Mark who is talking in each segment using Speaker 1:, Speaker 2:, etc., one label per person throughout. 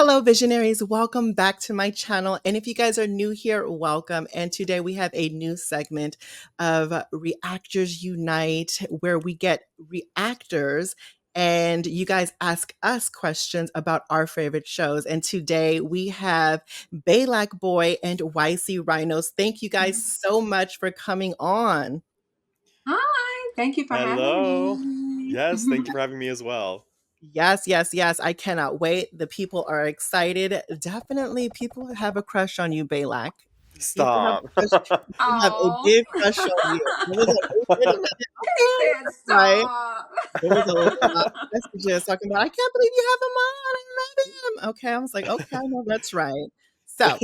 Speaker 1: Hello, visionaries. Welcome back to my channel. And if you guys are new here, welcome. And today we have a new segment of Reactors Unite, where we get reactors and you guys ask us questions about our favorite shows. And today we have BelakBoy and YcRhino. Thank you guys so much for coming on.
Speaker 2: Hi, thank you for having
Speaker 3: Hello.
Speaker 2: me.
Speaker 3: Yes, thank you for having me as well.
Speaker 1: Yes, yes, yes. I cannot wait. The people are excited. Definitely, people have a crush on you, Belak. People have
Speaker 3: Stop.
Speaker 1: a crush. People have a
Speaker 2: Oh,
Speaker 1: big crush on you. There was like, "Oh, wait a minute,
Speaker 2: he
Speaker 1: okay,
Speaker 2: said
Speaker 1: that's right."
Speaker 2: stop.
Speaker 1: There was a lot of messages talking about, "I can't believe you have him on. I love him." Okay, I was like, "Okay, I know that's right." So,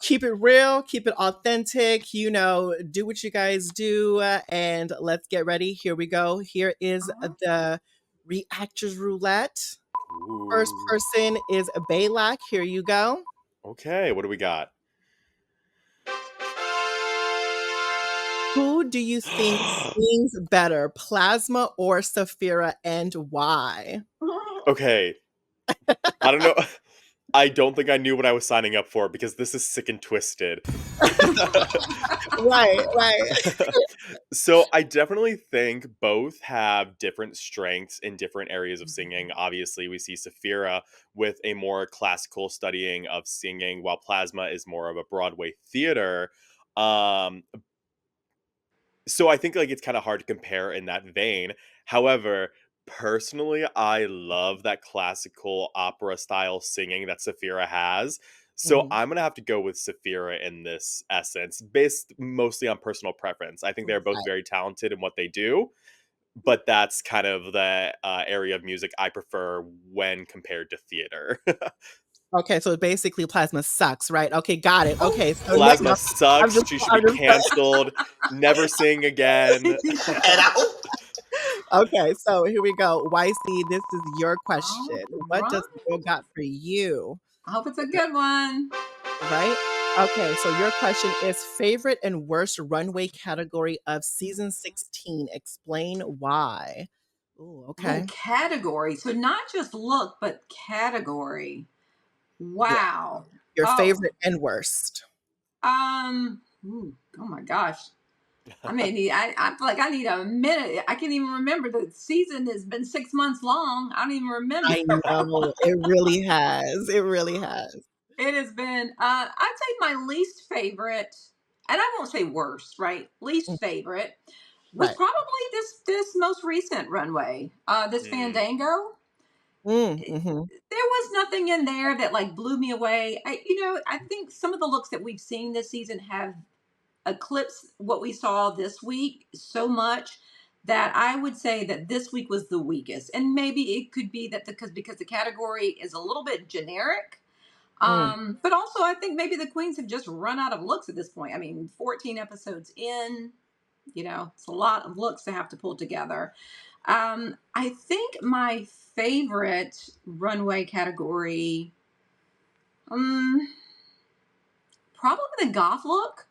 Speaker 1: keep it real, keep it authentic. Do what you guys do, and let's get ready. Here we go. Here is
Speaker 2: Uh-huh.
Speaker 1: the reactors roulette. First
Speaker 3: Ooh.
Speaker 1: person is Belak. Here you go.
Speaker 3: Okay, what do we got?
Speaker 1: Who do you think sings better, Plasma or Sapphira, and why?
Speaker 3: Okay, I don't know. I don't think I knew what I was signing up for because this is sick and twisted.
Speaker 1: Right, right.
Speaker 3: So I definitely think both have different strengths in different areas of singing.
Speaker 1: Mhm.
Speaker 3: Obviously, we see Sapphira with a more classical studying of singing, while Plasma is more of a Broadway theater. Um, so I think like it's kind of hard to compare in that vein. However, personally, I love that classical opera style singing that Sapphira has. So
Speaker 1: Mhm.
Speaker 3: I'm gonna have to go with Sapphira in this essence, based mostly on personal preference. I think they're both
Speaker 1: Right.
Speaker 3: very talented in what they do, but that's kind of the area of music I prefer when compared to theater.
Speaker 1: Okay, so basically Plasma sucks, right? Okay, got it.
Speaker 2: Oh,
Speaker 1: Okay, so no,
Speaker 3: Plasma
Speaker 1: no, I'm
Speaker 3: sucks.
Speaker 1: just,
Speaker 3: She should
Speaker 1: I'm
Speaker 3: be
Speaker 1: just.
Speaker 3: canceled. Never sing again.
Speaker 1: Okay, so here we go. YC, this is your
Speaker 2: all
Speaker 1: question. What
Speaker 2: right.
Speaker 1: does the girl got for you?
Speaker 2: I hope it's a good one.
Speaker 1: Right? Okay, so your question is favorite and worst runway category of season 16. Explain why. Ooh,
Speaker 2: Oh,
Speaker 1: okay.
Speaker 2: category. So not just look, but category.
Speaker 1: Yeah,
Speaker 2: Wow.
Speaker 1: your
Speaker 2: Oh,
Speaker 1: favorite and worst.
Speaker 2: oh my gosh. I feel like I need a minute. I can't even remember. The season has been 6 months long. I don't even remember.
Speaker 1: I know. It really has. It really has.
Speaker 2: It has been, I'd say my least favorite, and I won't say worst, right?
Speaker 1: Mm,
Speaker 2: Least favorite was
Speaker 1: right.
Speaker 2: probably this most recent runway, this
Speaker 3: Hmm.
Speaker 2: Fandango.
Speaker 1: Mhm.
Speaker 2: There was nothing in there that like blew me away. I think some of the looks that we've seen this season have eclipsed what we saw this week so much that I would say that this week was the weakest. And maybe it could be that because the category is a little bit generic.
Speaker 1: Mm.
Speaker 2: But also I think maybe the queens have just run out of looks at this point. I mean, 14 episodes in, it's a lot of looks to have to pull together. I think my favorite runway category, um, probably the goth look.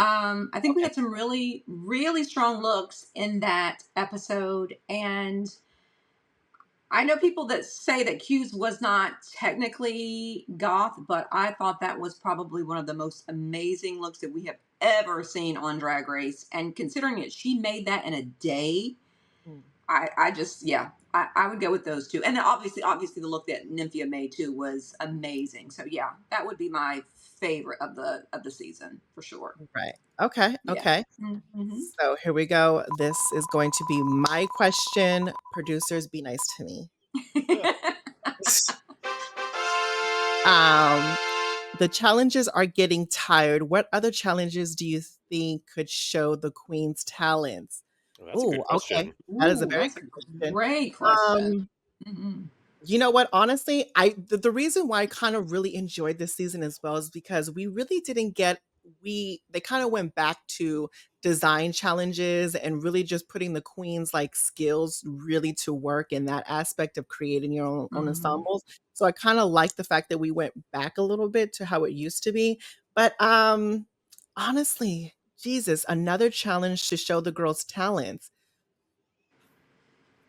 Speaker 2: I think we
Speaker 1: Okay.
Speaker 2: had some really, really strong looks in that episode. And I know people that say that Q's was not technically goth, but I thought that was probably one of the most amazing looks that we have ever seen on Drag Race. And considering that she made that in a day,
Speaker 1: Mm.
Speaker 2: I just, yeah, I would go with those two. And then obviously the look that Nymphia made too was amazing. So yeah, that would be my favorite of the season for sure.
Speaker 1: Right. Okay.
Speaker 2: Yeah.
Speaker 1: Okay.
Speaker 2: Mm-hmm.
Speaker 1: So here we go. This is going to be my question. Producers, be nice to me. Um, the challenges are getting tired. What other challenges do you think could show the queen's talents?
Speaker 3: Oh, that's a
Speaker 1: Oh,
Speaker 3: good
Speaker 1: okay.
Speaker 3: question.
Speaker 1: That is a
Speaker 2: Ooh,
Speaker 1: very
Speaker 2: that's a
Speaker 1: good question.
Speaker 2: great question.
Speaker 1: Um,
Speaker 2: Mm-hmm.
Speaker 1: you know what? Honestly, the reason why I kind of really enjoyed this season as well is because we really didn't get they kind of went back to design challenges and really just putting the queen's like skills really to work in that aspect of creating your own
Speaker 2: Mm-hmm.
Speaker 1: ensembles. So I kind of like the fact that we went back a little bit to how it used to be. But honestly, Jesus, another challenge to show the girls' talents.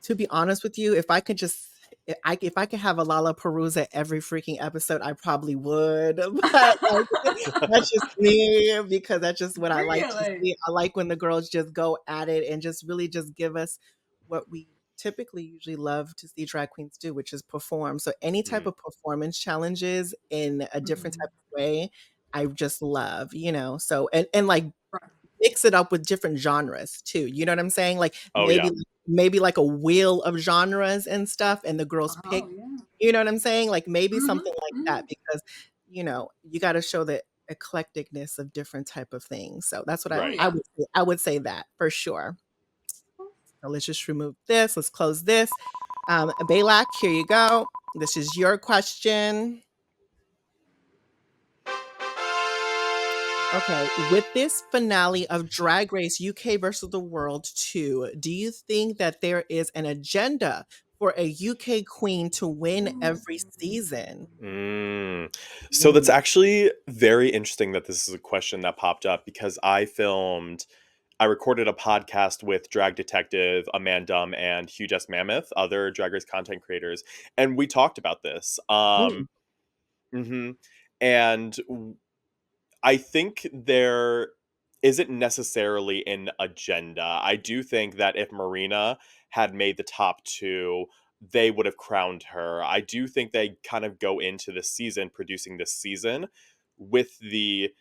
Speaker 1: To be honest with you, if I could have a LaLaPaRuZa every freaking episode, I probably would. But like, that's just me because that's just what I like to
Speaker 2: Really?
Speaker 1: see. I like when the girls just go at it and just really just give us what we typically usually love to see drag queens do, which is perform. So any type
Speaker 3: Mm,
Speaker 1: of performance challenges in a different
Speaker 2: Mhm.
Speaker 1: type of way, I just love, you know. So and like
Speaker 2: Right.
Speaker 1: mix it up with different genres too. You know what I'm saying? Like
Speaker 3: oh yeah,
Speaker 1: maybe like a wheel of genres and stuff, and the girls pick.
Speaker 2: Oh yeah.
Speaker 1: You know what I'm saying? Like maybe
Speaker 2: Mhm.
Speaker 1: something like that
Speaker 2: Mhm.
Speaker 1: because you got to show the eclecticness of different type of things. So that's what
Speaker 2: Oh
Speaker 3: right.
Speaker 2: yeah.
Speaker 1: I would say that for sure. So let's just remove this. Let's close this. Balak, here you go. This is your question. Okay, with this finale of Drag Race UK versus the World 2, do you think that there is an agenda for a UK queen to win every season?
Speaker 3: Mm. So that's
Speaker 1: Mm.
Speaker 3: actually very interesting that this is a question that popped up because I recorded a podcast with Drag Detective, Amandum, and Hugh Jess Mammoth, other Drag Race content creators, and we talked about this.
Speaker 1: Mm.
Speaker 3: Mhm. And I think there isn't necessarily an agenda. I do think that if Marina had made the top two, they would have crowned her. I do think they kind of go into the season, producing this season, with the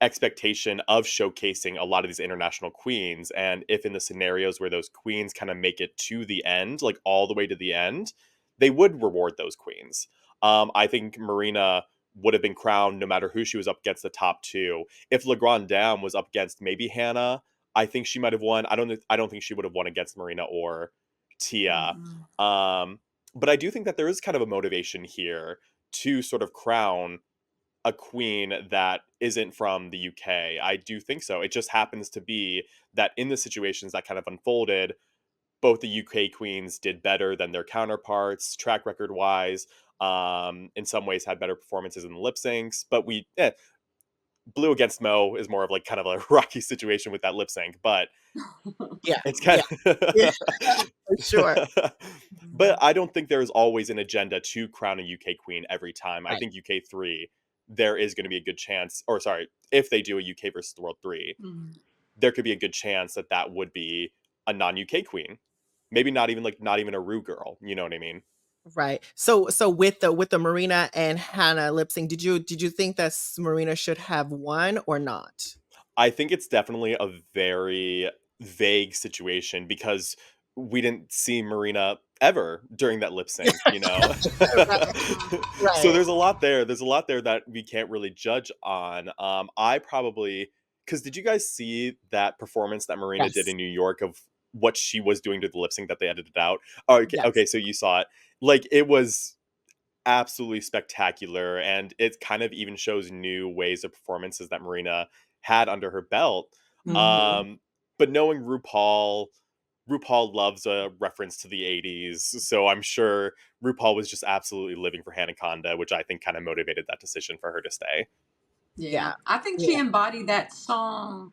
Speaker 3: expectation of showcasing a lot of these international queens. And if in the scenarios where those queens kind of make it to the end, like all the way to the end, they would reward those queens. I think Marina would have been crowned no matter who she was up against the top two. If Le Grand Dame was up against maybe Hannah, I think she might have won. I don't think she would have won against Marina or Tia.
Speaker 2: Mhm.
Speaker 3: Um, but I do think that there is kind of a motivation here to sort of crown a queen that isn't from the UK. I do think so. It just happens to be that in the situations that kind of unfolded, both the UK queens did better than their counterparts, track record wise. In some ways, had better performances in the lip syncs, but Blue against Mo is more of like kind of a rocky situation with that lip sync, but
Speaker 1: Yeah,
Speaker 3: it's kind
Speaker 1: yeah, yeah,
Speaker 3: of.
Speaker 1: for sure.
Speaker 3: But
Speaker 1: Mhm.
Speaker 3: I don't think there's always an agenda to crown a UK queen every time. I
Speaker 1: Right.
Speaker 3: think UK 3, there is going to be a good chance, or sorry, if they do a UK versus the World 3,
Speaker 2: Mhm.
Speaker 3: there could be a good chance that that would be a non UK queen. Maybe not even a Rue girl. You know what I mean?
Speaker 1: Right. So with the Marina and Hannah lip sync, did you think that Marina should have won or not?
Speaker 3: I think it's definitely a very vague situation because we didn't see Marina ever during that lip sync, you know?
Speaker 1: Right,
Speaker 3: So
Speaker 1: right.
Speaker 3: there's a lot there. There's a lot there that we can't really judge on. I probably because did you guys see that performance that Marina did
Speaker 1: Yes.
Speaker 3: in New York of what she was doing to the lip sync that they edited out? Oh, okay,
Speaker 1: Yes.
Speaker 3: okay, so you saw it. Like it was absolutely spectacular, and it kind of even shows new ways of performances that Marina had under her belt.
Speaker 1: Mhm.
Speaker 3: Um, but knowing RuPaul loves a reference to the 80s, so I'm sure RuPaul was just absolutely living for Hanaconda, which I think kind of motivated that decision for her to stay.
Speaker 2: Yeah.
Speaker 1: Yeah.
Speaker 2: I think she
Speaker 1: Yeah.
Speaker 2: embodied
Speaker 3: Mm,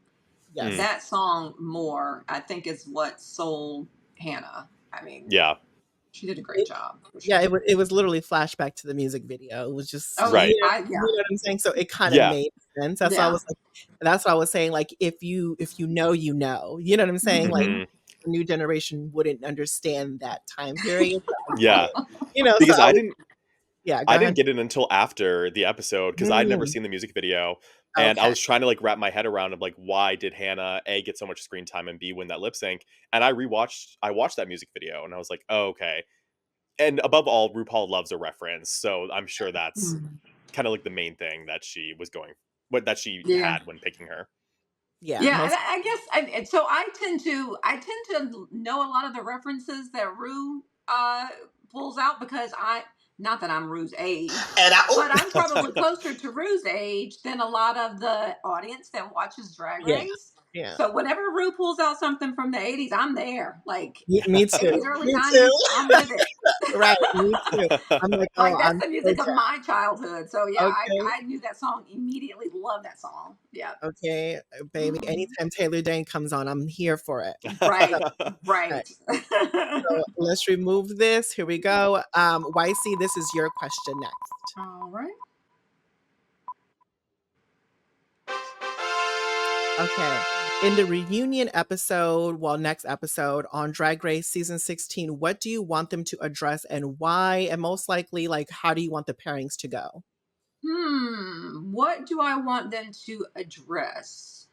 Speaker 1: Yes.
Speaker 2: that song more, I think is what sold Hannah. I mean,
Speaker 3: yeah,
Speaker 2: she did a great
Speaker 1: It
Speaker 2: job for
Speaker 1: yeah,
Speaker 2: sure.
Speaker 1: it was literally flashback to the music video. It was just
Speaker 2: Oh yeah.
Speaker 3: right.
Speaker 1: you know what I'm saying? So it kinda
Speaker 3: Yeah.
Speaker 1: made sense.
Speaker 2: Yeah.
Speaker 1: That's why I was saying, like, if you know, you know. You know what I'm saying? Like,
Speaker 2: Mhm.
Speaker 3: Hmm.
Speaker 1: the new generation wouldn't understand that time period, but I get
Speaker 3: Yeah.
Speaker 1: it. You know, so
Speaker 3: Because
Speaker 1: yeah, go
Speaker 3: I didn't
Speaker 1: ahead.
Speaker 3: get it until after the episode because I'd never
Speaker 1: Mm,
Speaker 3: seen the music video, and I
Speaker 1: okay.
Speaker 3: was trying to like wrap my head around of like why did Hannah A get so much screen time and B win that lip sync? And I watched that music video and I was like, oh, okay. And above all, RuPaul loves a reference, so I'm sure that's
Speaker 2: Mhm.
Speaker 3: kind of like the main thing that she was going, what that she
Speaker 2: Yeah.
Speaker 3: had when picking her.
Speaker 1: Yeah,
Speaker 2: Yeah, and
Speaker 1: most
Speaker 2: I guess and so I tend to know a lot of the references that Rue pulls out because I not that I'm Rue's age,
Speaker 1: and I
Speaker 2: but I'm
Speaker 1: oh
Speaker 2: probably closer to Rue's age than a lot of the audience that watches Drag
Speaker 1: yeah,
Speaker 2: Race.
Speaker 1: yeah.
Speaker 2: So whenever Rue pulls out something from the 80s, I'm there. Like
Speaker 1: Me too.
Speaker 2: 80s, early
Speaker 1: Me too.
Speaker 2: 90s, I'm with it.
Speaker 1: Right, me too. I'm like, "Oh,
Speaker 2: Like that's
Speaker 1: I'm
Speaker 2: the
Speaker 1: so
Speaker 2: music of
Speaker 1: down."
Speaker 2: my childhood. So yeah,
Speaker 1: Okay,
Speaker 2: I knew that song immediately. Love that song. Yeah.
Speaker 1: okay, baby,
Speaker 2: Mhm.
Speaker 1: anytime Taylor Dane comes on, I'm here for it. So,
Speaker 2: Right.
Speaker 1: right,
Speaker 2: Right.
Speaker 1: so let's remove this, here we go. YC, this is your question next.
Speaker 2: All right.
Speaker 1: Okay. In the reunion episode, well, next episode on Drag Race season 16, what do you want them to address and why? And most likely, like, how do you want the pairings to go?
Speaker 2: What do I want them to address?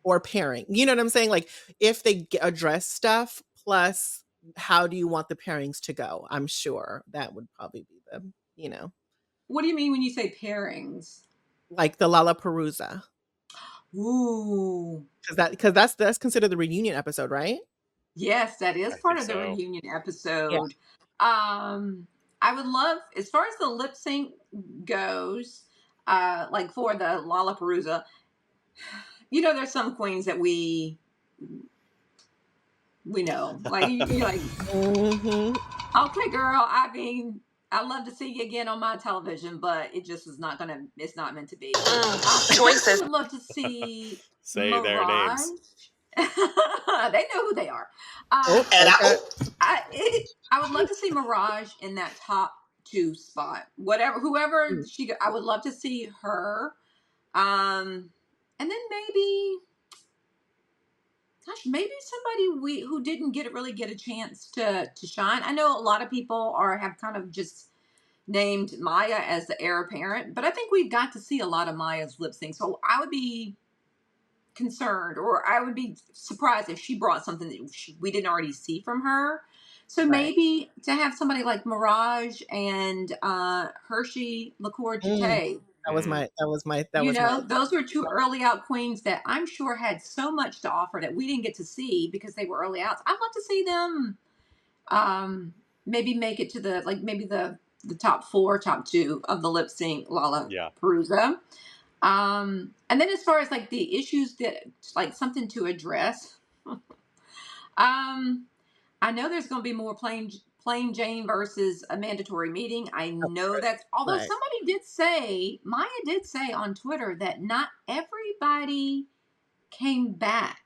Speaker 1: Or pairing. You know what I'm saying? Like, if they address stuff, plus how do you want the pairings to go? I'm sure that would probably be the, you know,
Speaker 2: What do you mean when you say pairings?
Speaker 1: like the LaLaPaRuZa.
Speaker 2: Ooh.
Speaker 1: Because that's considered the reunion episode, right?
Speaker 2: Yes, that is
Speaker 3: I
Speaker 2: part
Speaker 3: think
Speaker 2: of the
Speaker 3: so.
Speaker 2: reunion
Speaker 1: Yeah.
Speaker 2: episode. I would love, as far as the lip sync goes, like for the Lollapalooza, there's some queens that we know. Like you're like,
Speaker 1: Mhm.
Speaker 2: okay, girl. I mean, I'd love to see you again on my television, but it just is not gonna. It's not meant to be. I definitely
Speaker 4: Choices.
Speaker 2: would love to see
Speaker 3: Say their
Speaker 2: Mirage.
Speaker 3: names.
Speaker 2: They know who they are.
Speaker 1: Oh,
Speaker 4: And I,
Speaker 1: okay.
Speaker 4: oh,
Speaker 2: I would love to see Mirage in that top two spot. Whatever, whoever
Speaker 1: Mm,
Speaker 2: I would love to see her. And then maybe, gosh, maybe somebody who didn't really get a chance to shine. I know a lot of people have kind of just named Maya as the heir apparent, but I think we've got to see a lot of Maya's lip sync. So I would be concerned, or I would be surprised if she brought something that we didn't already see from her. So
Speaker 1: right.
Speaker 2: maybe to have somebody like Mirage and Hershey Liqueur
Speaker 1: Mm,
Speaker 2: Jete,
Speaker 3: Mm,
Speaker 1: that was my
Speaker 2: those were two early out queens that I'm sure had so much to offer that we didn't get to see because they were early outs. I'd love to see them um, maybe make it to maybe the top four, top two of the lip sync
Speaker 3: yeah.
Speaker 2: Lollapalooza. And then as far as like the issues that like something to address, um, I know there's going to be more plain Jane versus a mandatory meeting. I
Speaker 1: oh,
Speaker 2: know that's, although
Speaker 1: right.
Speaker 2: somebody did say, Maya did say on Twitter that not everybody came back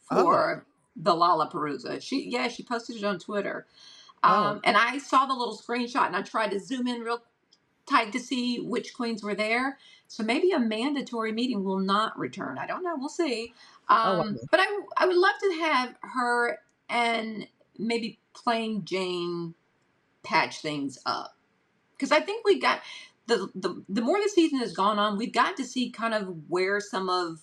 Speaker 1: Oh,
Speaker 2: for the Lollapalooza. She posted it on Twitter.
Speaker 1: oh,
Speaker 2: And I saw the little screenshot and I tried to zoom in real tight to see which queens were there. So maybe a mandatory meeting will not return. I don't know. We'll see.
Speaker 1: oh, wow.
Speaker 2: But I would love to have her and maybe plain Jane patch things up, because I think we got the more the season has gone on, we've got to see kind of where some of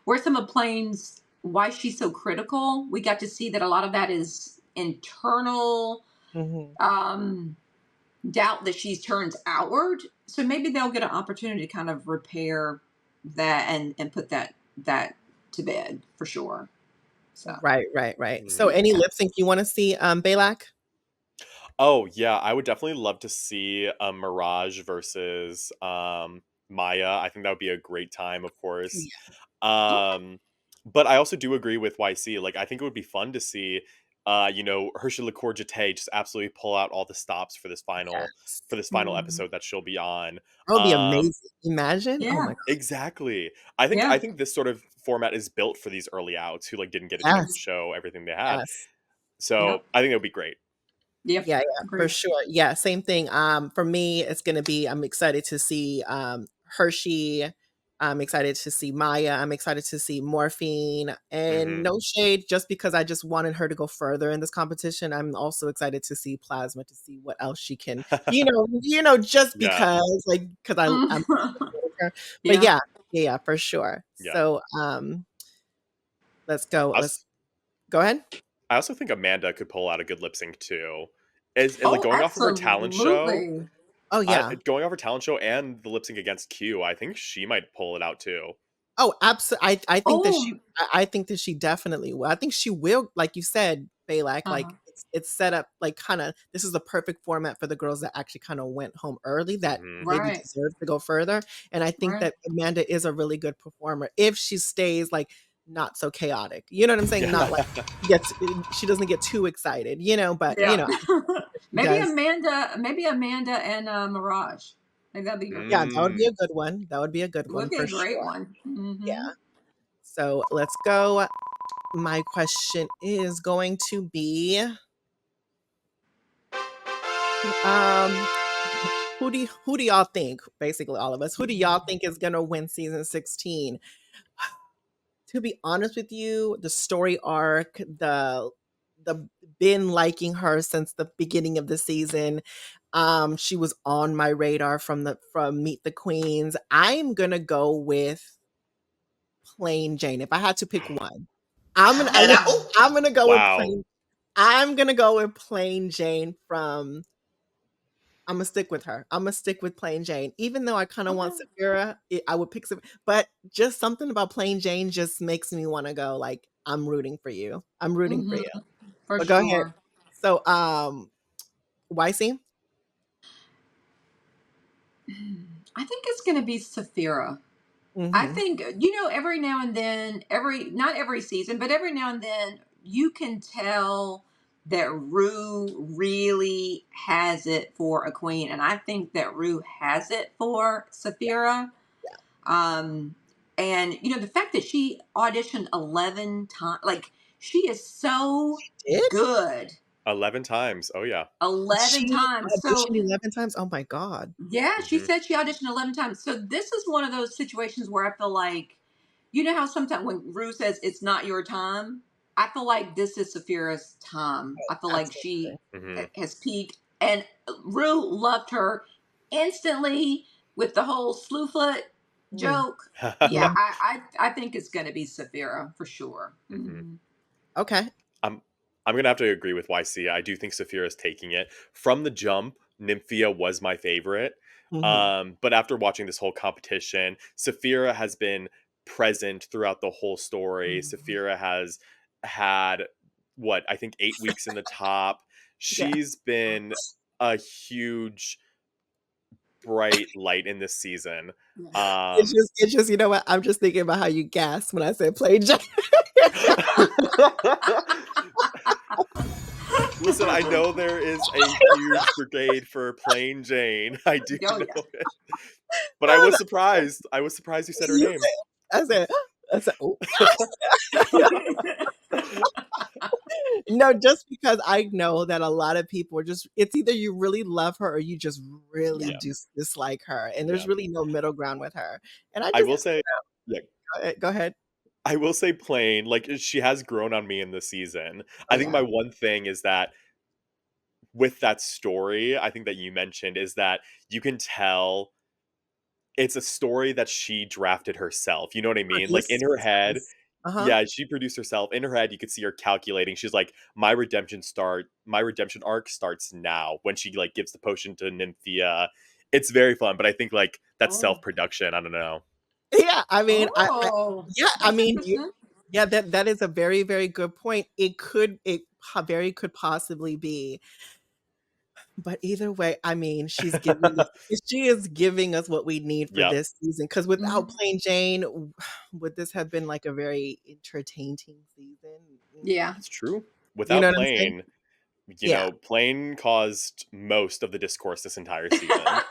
Speaker 2: where some of Plain's, why she's so critical. We got to see that a lot of that is internal
Speaker 1: Mhm.
Speaker 2: um, doubt that she turns outward. So maybe they'll get an opportunity to kind of repair that and put that to bed for sure. So
Speaker 1: Right, right, right. So
Speaker 3: Mhm.
Speaker 1: any
Speaker 2: yeah.
Speaker 1: lip sync you wanna see, Balak?
Speaker 3: Oh, yeah, I would definitely love to see a Mirage versus, Maya. I think that would be a great time, of course.
Speaker 1: Yeah.
Speaker 2: Okay.
Speaker 3: Um, but I also do agree with YC. Like, I think it would be fun to see, Hershey Liqueur Jete just absolutely pull out all the stops
Speaker 1: Yes.
Speaker 3: for this final
Speaker 2: Mhm.
Speaker 3: episode that she'll be on.
Speaker 1: That would be
Speaker 3: Um,
Speaker 1: amazing. Imagine? Oh my
Speaker 2: Yeah.
Speaker 1: god.
Speaker 3: exactly. I
Speaker 2: Yeah.
Speaker 3: think this sort of format is built for these early outs who like didn't get a chance to
Speaker 2: Mhm.
Speaker 1: Yes,
Speaker 3: show everything they had.
Speaker 1: yes.
Speaker 3: So
Speaker 2: Yep.
Speaker 3: I think it would be great.
Speaker 2: Yep.
Speaker 1: Yeah, yeah, for
Speaker 2: Agreed.
Speaker 1: sure. Yeah, same thing. For me, it's gonna be I'm excited to see Hershey. I'm excited to see Maya. I'm excited to see Morphine. And
Speaker 3: Hmm.
Speaker 1: no shade, just because I just wanted her to go further in this competition. I'm also excited to see Plasma to see what else she can, just
Speaker 3: Yeah.
Speaker 1: because, like, because I'm
Speaker 2: Mm.
Speaker 1: her. But
Speaker 2: Yeah.
Speaker 1: yeah, yeah, yeah, for sure.
Speaker 3: Yeah.
Speaker 1: So let's go.
Speaker 3: I
Speaker 1: Let's
Speaker 3: also,
Speaker 1: go ahead.
Speaker 3: I also think Amanda could pull out a good lip sync too. Is like
Speaker 2: Oh,
Speaker 3: going off of her talent show,
Speaker 2: absolutely.
Speaker 1: Oh yeah.
Speaker 3: going off her talent show and the lip sync against Q. I think she might pull it out too.
Speaker 1: Oh, absolutely. I think that
Speaker 2: Oh,
Speaker 1: I think that she definitely will. I think she will, like you said, Balak,
Speaker 2: uh-huh.
Speaker 1: like it's set up like kind of this is the perfect format for the girls that actually kind of went home early that
Speaker 3: Hmm.
Speaker 1: maybe
Speaker 2: Right.
Speaker 1: deserve to go further. And I think
Speaker 2: Right.
Speaker 1: that Amanda is a really good performer if she stays like not so chaotic. You know what I'm saying? Not like she doesn't get too excited, but
Speaker 2: Yeah.
Speaker 1: she does.
Speaker 2: Maybe Amanda and Mirage. Maybe that'll be your
Speaker 1: Yeah,
Speaker 2: favorite.
Speaker 1: that would be
Speaker 3: Mm.
Speaker 1: a good one. That would be a good
Speaker 2: It would
Speaker 1: one
Speaker 2: be
Speaker 1: for
Speaker 2: a great
Speaker 1: sure.
Speaker 2: one.
Speaker 1: Yeah.
Speaker 2: Hmm.
Speaker 1: So let's go. My question is going to be, um, who do y'all think? Basically, all of us. Who do y'all think is gonna win season 16? To be honest with you, the story arc, the been liking her since the beginning of the season. She was on my radar from Meet the Queens. I'm gonna go with Plain Jane. If I had to pick one, I'm gonna I,
Speaker 2: Oh.
Speaker 1: I'm gonna go with
Speaker 3: Wow.
Speaker 1: Plain. I'm gonna go with Plain Jane from. I'm gonna stick with her. I'm gonna stick with Plain Jane, even though I kind of want
Speaker 2: Okay.
Speaker 1: Sapphira. I would pick some, but just something about Plain Jane just makes me want to go. Like I'm rooting for you. I'm rooting for
Speaker 2: Hmm.
Speaker 1: you.
Speaker 2: For
Speaker 1: But go ahead.
Speaker 2: sure.
Speaker 1: So, YC.
Speaker 2: I think it's going to be Sapphira. I
Speaker 1: Mm-hmm.
Speaker 2: think, every now and then, not every season, but every now and then, you can tell that Rue really has it for a queen. And I think that Rue has it for Sapphira.
Speaker 1: Yeah,
Speaker 2: Um, and, the fact that she auditioned 11 times, like, she is so
Speaker 1: she did.
Speaker 2: good
Speaker 3: 11 times. Oh, yeah.
Speaker 2: 11
Speaker 1: She
Speaker 2: times. So,
Speaker 1: auditioned 11 times. Oh my god.
Speaker 2: yeah, she
Speaker 3: Hmm.
Speaker 2: said she auditioned 11 times. So this is one of those situations where I feel like, how sometimes when Rue says it's not your time, I feel like this is Saphira's time. I feel like
Speaker 1: Absolutely.
Speaker 2: she
Speaker 3: Hmm.
Speaker 2: has peaked. And Rue loved her instantly with the whole slew foot
Speaker 1: Mm.
Speaker 2: joke. Yeah,
Speaker 1: Yeah.
Speaker 2: I think it's going to be Saphira for sure.
Speaker 3: Hmm.
Speaker 2: Hmm.
Speaker 1: Okay.
Speaker 3: I'm I'm gonna have to agree with YC. I do think Saphira is taking it. From the jump, Nymphia was my favorite.
Speaker 1: Hmm.
Speaker 3: But after watching this whole competition, Saphira has been present throughout the whole story.
Speaker 2: Hmm.
Speaker 3: Saphira has had what I think 8 weeks in the top.
Speaker 1: Yeah.
Speaker 3: She's been a huge bright light in this season.
Speaker 1: It's
Speaker 3: Um
Speaker 1: just, it's just, you know what? I'm just thinking about how you gasped when I said Plain Jane.
Speaker 3: Listen, I know there is a huge brigade for Plain Jane. I do
Speaker 2: Oh
Speaker 3: know
Speaker 2: yeah.
Speaker 3: it. But I was surprised. I was surprised you said her
Speaker 1: You
Speaker 3: name.
Speaker 1: said, I said, oh. No, just because I know that a lot of people are just, it's either you really love her or you just really
Speaker 2: Yeah.
Speaker 3: Yeah,
Speaker 1: dislike her. And there's
Speaker 3: yeah.
Speaker 1: really no middle ground with her. And I
Speaker 3: I
Speaker 1: just,
Speaker 3: will say, yeah,
Speaker 1: go ahead.
Speaker 3: I will say Plain, like she has grown on me in this season.
Speaker 2: Oh
Speaker 3: I think
Speaker 2: yeah.
Speaker 3: my one thing is that with that story, I think that you mentioned is that you can tell it's a story that she drafted herself. You know what I mean? Like in
Speaker 1: Produced
Speaker 3: her head,
Speaker 1: herself. Uh-huh.
Speaker 3: yeah, she produced herself. In her head, you could see her calculating. She's like, my redemption arc starts now when she like gives the potion to Nymphia. It's very fun, but I think like that's
Speaker 2: Oh.
Speaker 3: self-production. I don't know.
Speaker 1: Yeah, I mean,
Speaker 2: Oh.
Speaker 1: yeah, I
Speaker 2: That's
Speaker 1: mean, you,
Speaker 2: interesting.
Speaker 1: yeah, that is a very, very good point. Very could possibly be. But either way, I mean, she is giving us what we need for
Speaker 3: Yep,
Speaker 1: this season. Because without
Speaker 2: Mhm.
Speaker 1: Plain Jane, would this have been like a very entertaining season?
Speaker 2: Yeah.
Speaker 3: it's true.
Speaker 1: You know
Speaker 3: Without
Speaker 1: what I'm saying?
Speaker 3: Plane,
Speaker 1: Yeah.
Speaker 3: Plane caused most of the discourse this entire season.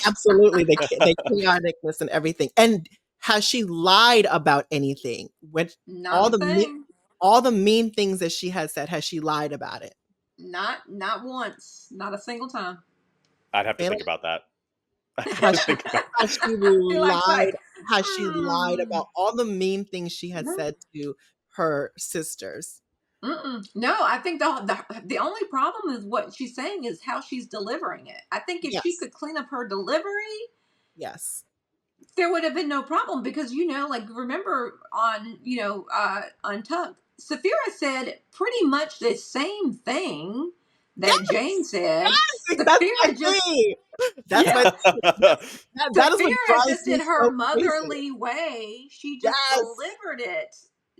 Speaker 1: Absolutely, the chaoticness and everything. And has she lied about anything? When
Speaker 2: Not
Speaker 1: all
Speaker 2: a
Speaker 1: the me
Speaker 2: thing.
Speaker 1: all the mean things that she has said, has she lied about it?
Speaker 2: Not once. Not a single time.
Speaker 3: I'd have to
Speaker 1: Baylor,
Speaker 3: think about that. I'd have
Speaker 1: has
Speaker 3: to
Speaker 1: she
Speaker 3: think about
Speaker 1: has she
Speaker 2: He likes
Speaker 1: lied
Speaker 2: like,
Speaker 1: has she lied
Speaker 2: mm,
Speaker 1: about all the mean things she has
Speaker 2: no,
Speaker 1: said to her sisters?
Speaker 2: mm-mm. No, I think the only problem is what she's saying is how she's delivering it. I think if she
Speaker 1: Yes.
Speaker 2: could clean up her delivery,
Speaker 1: Yes.
Speaker 2: there would have been no problem because like remember on Untucked, Saphira said pretty much the same thing that Jane
Speaker 1: Yes!
Speaker 2: said.
Speaker 1: Yes! That's my
Speaker 2: Saphira just
Speaker 1: thing. That's my
Speaker 2: Yeah.
Speaker 1: thing. Yes. That is what
Speaker 2: Saphira
Speaker 1: drives
Speaker 2: just
Speaker 1: me
Speaker 2: in her
Speaker 1: so crazy.
Speaker 2: motherly way, she just
Speaker 1: Yes.
Speaker 2: delivered it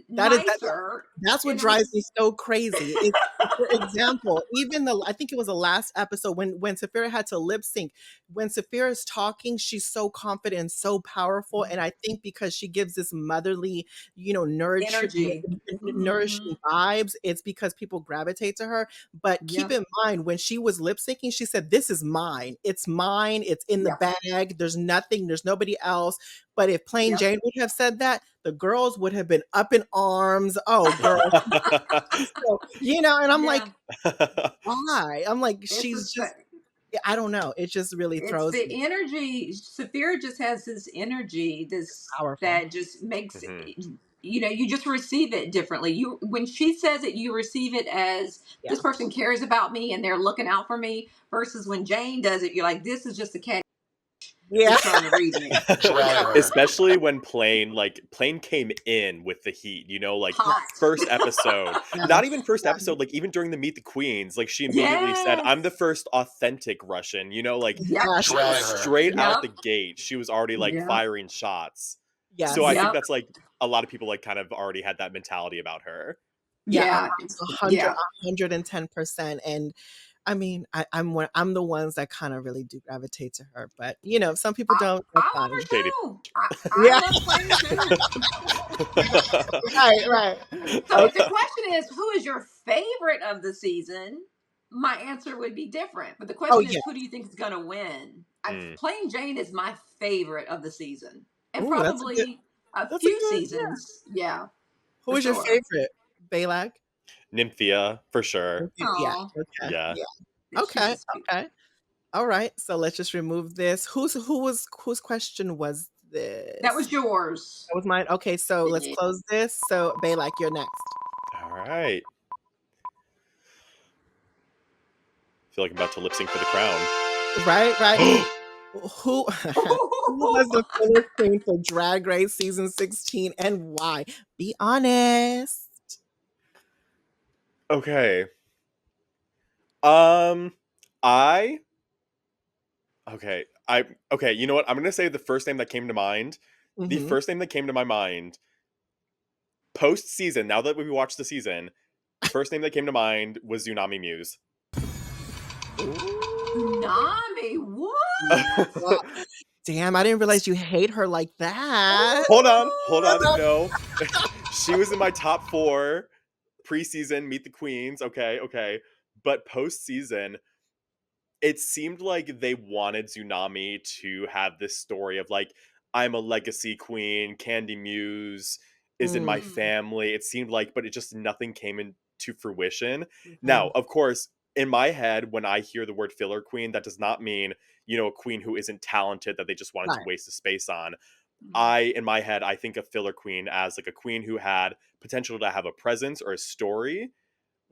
Speaker 1: That is that
Speaker 2: nicer,
Speaker 1: that's what
Speaker 2: and it
Speaker 1: drives
Speaker 2: was
Speaker 1: me so crazy. It's for example, even the I think it was the last episode when Sapphira had to lip sync. When Sapphira's talking, she's so confident and so powerful. And I think because she gives this motherly,
Speaker 2: energy.
Speaker 1: nourishing vibes, it's because people gravitate to her. But keep
Speaker 2: Yep.
Speaker 1: in mind, when she was lip syncing, she said, "This is mine. It's mine. It's in the
Speaker 2: Yeah.
Speaker 1: bag. There's nothing. There's nobody else." But if Plain
Speaker 2: Yep.
Speaker 1: Jane would have said that, the girls would have been up in arms. Oh, girl. So, and I'm
Speaker 2: Yeah.
Speaker 1: like, why? I'm like,
Speaker 2: It's the
Speaker 1: she's just,
Speaker 2: same.
Speaker 1: I don't know. It just really
Speaker 2: It's
Speaker 1: throws
Speaker 2: the
Speaker 1: me
Speaker 2: energy. Sapphira just has this energy, this
Speaker 1: powerful.
Speaker 2: that just makes
Speaker 3: Mhm.
Speaker 2: you just receive it differently. You when she says it, you receive it as
Speaker 1: Yeah.
Speaker 2: this person cares about me and they're looking out for me. Versus when Jane does it, you're like, this is just a cat
Speaker 1: Yeah.
Speaker 2: who's trying to read me.
Speaker 3: Especially when Plane came in with the heat, like
Speaker 2: Hot.
Speaker 3: first episode. Not
Speaker 1: Yes.
Speaker 3: even first
Speaker 1: Yes.
Speaker 3: episode, like even during the Meet the Queens, like she immediately said,
Speaker 2: Yes.
Speaker 3: "I'm the first authentic Russian," like
Speaker 2: Yep.
Speaker 1: Yes.
Speaker 3: straight out
Speaker 2: Yep.
Speaker 3: the gate, she was already like
Speaker 2: Yep.
Speaker 3: firing shots. So I
Speaker 1: Yes.
Speaker 3: think
Speaker 2: Yep.
Speaker 3: that's like a lot of people like kind of already had that mentality about her.
Speaker 1: Yeah.
Speaker 2: Yeah.
Speaker 1: 110%. And I mean, I'm the ones that kind of really do gravitate to her. But if some people don't,
Speaker 2: I
Speaker 1: that's
Speaker 2: love
Speaker 1: fine.
Speaker 2: her
Speaker 3: Shady.
Speaker 2: too. I
Speaker 1: Yeah.
Speaker 2: love playing too.
Speaker 1: Right. Right.
Speaker 2: So if the
Speaker 1: Okay.
Speaker 2: question is who is your favorite of the season, my answer would be different. But the
Speaker 1: Oh
Speaker 2: question
Speaker 1: yeah.
Speaker 2: is who do you think is going to win? I
Speaker 3: Mm.
Speaker 2: Plain Jane is my favorite of the season, and
Speaker 1: Oh, that's a good.
Speaker 2: probably a
Speaker 1: That's a
Speaker 2: few
Speaker 1: good. Yeah.
Speaker 2: seasons. Yeah,
Speaker 1: Who
Speaker 2: for
Speaker 1: is your
Speaker 2: sure.
Speaker 1: favorite? Balak?
Speaker 3: Nymphia, for sure.
Speaker 1: Yeah.
Speaker 2: Oh,
Speaker 1: Okay.
Speaker 3: Yeah.
Speaker 1: Yeah.
Speaker 2: she's
Speaker 1: Okay.
Speaker 2: a sweet.
Speaker 1: Okay. All right. So let's just remove this. Whose question was
Speaker 2: That
Speaker 1: this?
Speaker 2: was yours.
Speaker 1: That was mine. Okay. So let's
Speaker 2: Yeah.
Speaker 1: close this. So Balak, you're next.
Speaker 3: All right. Feel like I'm about to lip sync for the crown.
Speaker 1: Right. Right. Who who was the filler queen for Drag Race season 16 and why? Be honest.
Speaker 3: Okay. Um, I okay. You know what? I'm gonna say the first name that came to mind. The
Speaker 1: Hmm.
Speaker 3: first name that came to my mind post season. Now that we watched the season, first name that came to mind was Tsunami Muse.
Speaker 2: Nami, what?
Speaker 1: Wow. Damn, I didn't realize you hate her like that.
Speaker 3: Hold
Speaker 2: Ooh.
Speaker 3: on. No, she was in my top 4 preseason. Meet the Queens. Okay. But post season, it seemed like they wanted Tsunami to have this story of like, I'm a legacy queen, Candy Muse is in my
Speaker 1: Mm,
Speaker 2: Mm.
Speaker 3: family. It seemed like, but it just nothing came into fruition. Now,
Speaker 1: mhm.
Speaker 3: of course, in my head, when I hear the word filler queen, that does not mean, a queen who isn't talented that they just wanted to
Speaker 1: Right.
Speaker 3: waste the space on.
Speaker 2: Mm.
Speaker 3: In my head, I think of filler queen as like a queen who had potential to have a presence or a story.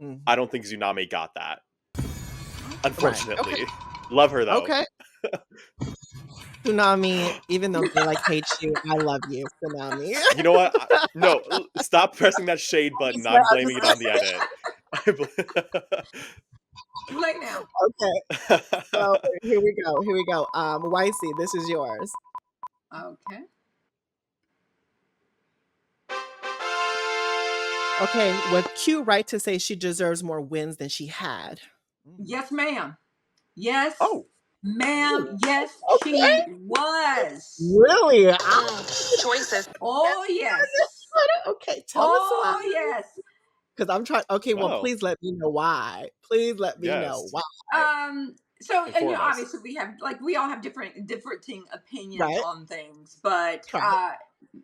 Speaker 1: Mhm.
Speaker 3: I don't think Tsunami got that,
Speaker 1: Right. Okay.
Speaker 3: unfortunately. Love her though.
Speaker 1: Okay. Tsunami, even though they like hate you, I love you, Tsunami.
Speaker 3: You know what? No, stop pressing that shade
Speaker 1: I'm
Speaker 3: button.
Speaker 1: just, I'm
Speaker 3: I'm blaming
Speaker 1: just
Speaker 3: it on the edit.
Speaker 2: Too late now.
Speaker 1: okay. So here we go. Here we go. YC, this is yours.
Speaker 2: Okay.
Speaker 1: Okay, was Q right to say she deserves more wins than she had? Mm.
Speaker 2: Yes, ma'am. Yes,
Speaker 3: Oh,
Speaker 2: ma'am.
Speaker 1: Ooh,
Speaker 2: Yes,
Speaker 1: okay.
Speaker 2: she was.
Speaker 1: Really?
Speaker 4: Choices.
Speaker 2: Oh, yes.
Speaker 1: Okay, tell us why.
Speaker 2: Oh, yes.
Speaker 1: Because I'm trying. Okay, well,
Speaker 3: well,
Speaker 1: please let me know why. Please let me know
Speaker 3: yes.
Speaker 1: why.
Speaker 2: So, and
Speaker 3: Inform us.
Speaker 2: obviously we have we all have differing opinions
Speaker 1: Right?
Speaker 2: on things, but
Speaker 1: Right.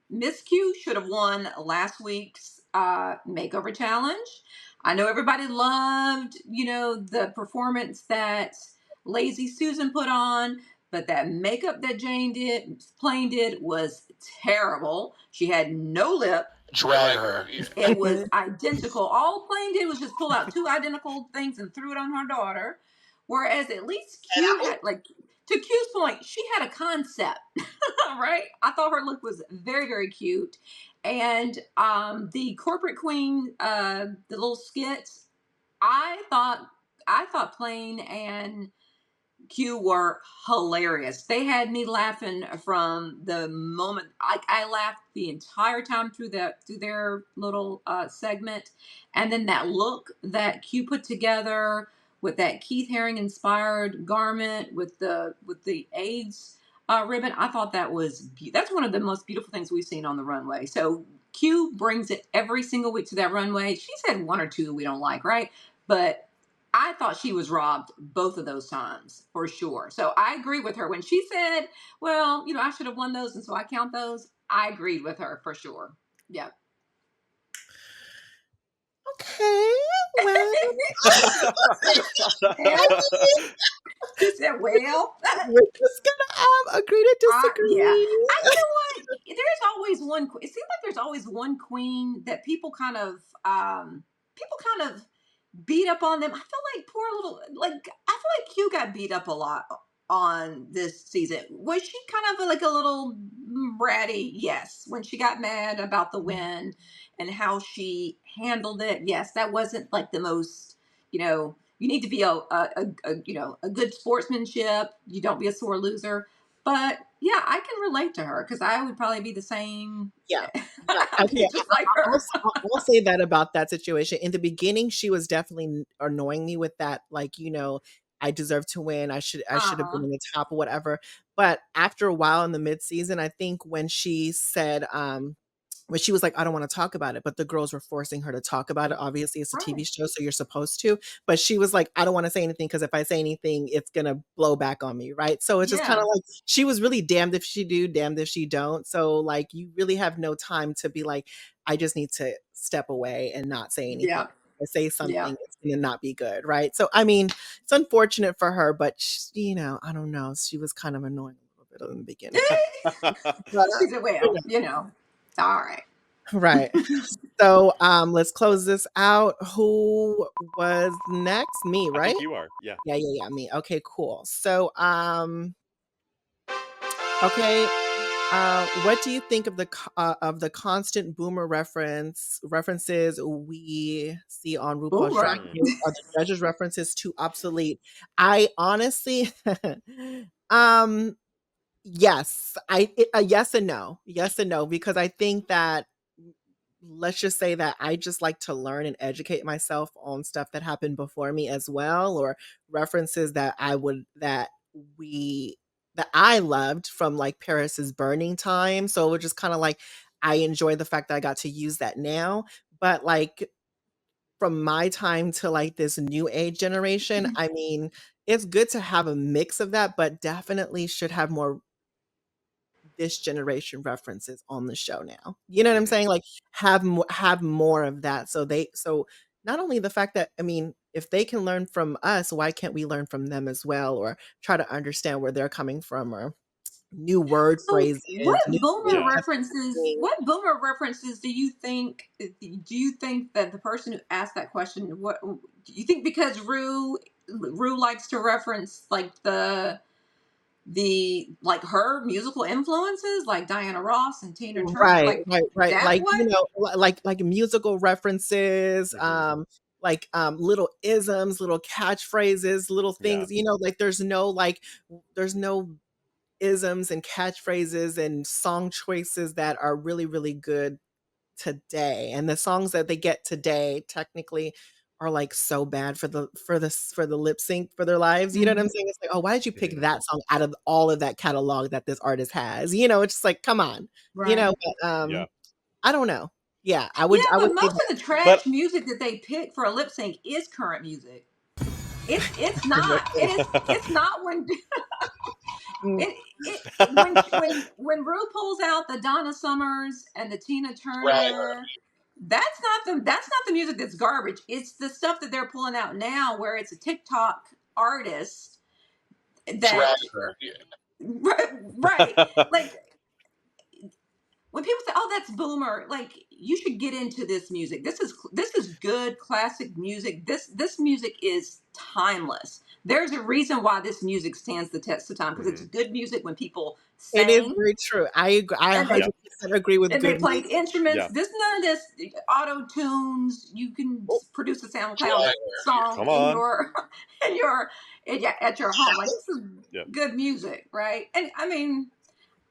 Speaker 2: Miss Q should have won last week's makeover challenge. I know everybody loved, the performance that Lazy Susan put on, but that makeup that Plain did was terrible. She had no lip.
Speaker 4: Drag her.
Speaker 2: It was identical. All Plain did was just pull out 2 identical things and threw it on her daughter. Whereas at least
Speaker 1: And I
Speaker 2: Q
Speaker 1: was
Speaker 2: had, like, to Q's point, she had a concept, right? I thought her look was very, very cute. And the corporate queen, the little skits, I thought Plain and Q were hilarious. They had me laughing from the moment I laughed the entire time through their little segment, and then that look that Q put together with that Keith Haring inspired garment with the AIDS ribbon. I thought that's one of the most beautiful things we've seen on the runway. So Q brings it every single week to that runway. She's had one or two we don't like, right? But I thought she was robbed both of those times for sure. So I agree with her when she said, "Well, I should have won those, and so I count those." I agreed with her for sure. Yeah.
Speaker 1: Okay, well,
Speaker 2: Well, she said, "Well,
Speaker 1: we're just gonna agree to
Speaker 2: yeah."
Speaker 1: disagree.
Speaker 2: You know what? There's always one. It seems like there's always one queen that people kind of beat up on them. I feel like poor little like I feel like Q got beat up a lot on this season. Was she kind of like a little bratty? Yes. When she got mad about the win and how she handled it. Yes, that wasn't like the most, you need to be a good sportsmanship. You don't be a sore loser. But yeah, I can relate to her because I would probably be the same.
Speaker 1: Yeah. Right.
Speaker 2: I'd
Speaker 1: Okay.
Speaker 2: be just like
Speaker 1: I'll,
Speaker 2: her.
Speaker 1: I'll say that about that situation. In the beginning, she was definitely annoying me with that. Like, I deserve to win. I should have been
Speaker 2: Uh-huh.
Speaker 1: in the top or whatever. But after a while in the mid season, I think when she said, when she was like, I don't want to talk about it, but the girls were forcing her to talk about it. Obviously, it's a TV
Speaker 2: Right.
Speaker 1: show, so you're supposed to. But she was like, I don't want to say anything because if I say anything, it's gonna blow back on me, right? So it's just kind
Speaker 2: Yeah.
Speaker 1: of like she was really damned if she do, damned if she don't. So like, you really have no time to be like, I just need to step away and not say anything.
Speaker 2: Yeah.
Speaker 1: Or say
Speaker 2: Yeah.
Speaker 1: something, it's gonna not be good, right? So I mean, it's unfortunate for her, but I don't know. She was kind of annoying a little bit in the beginning, but
Speaker 2: She said,
Speaker 1: you
Speaker 2: well,
Speaker 1: know,
Speaker 2: it's all right.
Speaker 1: right. So, let's close this out. Who was next? Me,
Speaker 3: I
Speaker 1: right?
Speaker 3: think you are. Yeah.
Speaker 1: Yeah, yeah, yeah, me. Okay, cool. So, okay, what do you think of of the constant boomer references we see on RuPaul's Drag
Speaker 2: Boomer.
Speaker 3: Mm.
Speaker 1: Race? Are the judges' references too obsolete? I honestly, um, yes, yes and no, yes and no, because I think that let's just say that I just like to learn and educate myself on stuff that happened before me as well, or references we that I loved from like Paris's Burning time. So it was just kind of like I enjoy the fact that I got to use that now. But like from my time to like this new age generation, I mean, it's good to have a mix of that, but definitely should have more this generation references on the show now. You know what I'm
Speaker 3: Hmm.
Speaker 1: saying? Like have more of that. So not only the fact that I mean, if they can learn from us, why can't we learn from them as well or try to understand where they're coming from or new word
Speaker 2: So
Speaker 1: phrases, new ways
Speaker 3: Yeah.
Speaker 1: of saying.
Speaker 2: what boomer references do you think that the person who asked that question, what do you think because Rue likes to reference like the like her musical influences like Diana Ross and Tina Turner,
Speaker 1: Right,
Speaker 2: like
Speaker 1: right,
Speaker 2: is
Speaker 1: right.
Speaker 2: that
Speaker 1: Like,
Speaker 2: what?
Speaker 1: like musical references,
Speaker 3: Hmm.
Speaker 1: like little isms, little catchphrases, little
Speaker 3: Yeah.
Speaker 1: things, like there's no isms and catchphrases and song choices that are really, really good today. And the songs that they get today technically are like so bad for the lip sync for their lives. You know what I'm
Speaker 2: Mhm.
Speaker 1: saying? It's like, oh, why did you pick
Speaker 3: Hmm.
Speaker 1: that song out of all of that catalog that this artist has? It's just like, come on.
Speaker 2: Right.
Speaker 1: But
Speaker 3: Yeah.
Speaker 1: I don't know. Yeah,
Speaker 2: Yeah,
Speaker 1: I would
Speaker 2: but
Speaker 1: say
Speaker 2: most
Speaker 1: that.
Speaker 2: of the trash
Speaker 3: But
Speaker 2: music that they pick for a lip sync is current music. It's not. It's not when
Speaker 1: Mm,
Speaker 2: it when Rue pulls out the Donna Summers and the Tina
Speaker 4: Right.
Speaker 2: Turner, that's not the music that's garbage. It's the stuff that they're pulling out now, where it's a TikTok artist that
Speaker 4: Trash her.
Speaker 2: right. Like when people say, "Oh, that's boomer," like you should get into this music. This is good classic music. This music is timeless. There's a reason why this music stands the test of time because it's
Speaker 3: Mhm.
Speaker 2: good music when people
Speaker 1: it is
Speaker 2: sang
Speaker 1: very true. I agree. I
Speaker 2: and they
Speaker 3: Yeah.
Speaker 1: 100% agree with
Speaker 2: and they
Speaker 1: good
Speaker 2: played
Speaker 1: music.
Speaker 2: instruments.
Speaker 3: Yeah.
Speaker 2: This none of this auto tunes. You can
Speaker 1: Oh,
Speaker 2: produce a SoundCloud
Speaker 4: Right.
Speaker 2: song
Speaker 3: Come
Speaker 2: in
Speaker 3: on.
Speaker 2: your in your at your home. Like, this is
Speaker 3: Yeah.
Speaker 2: good music, right? And I mean,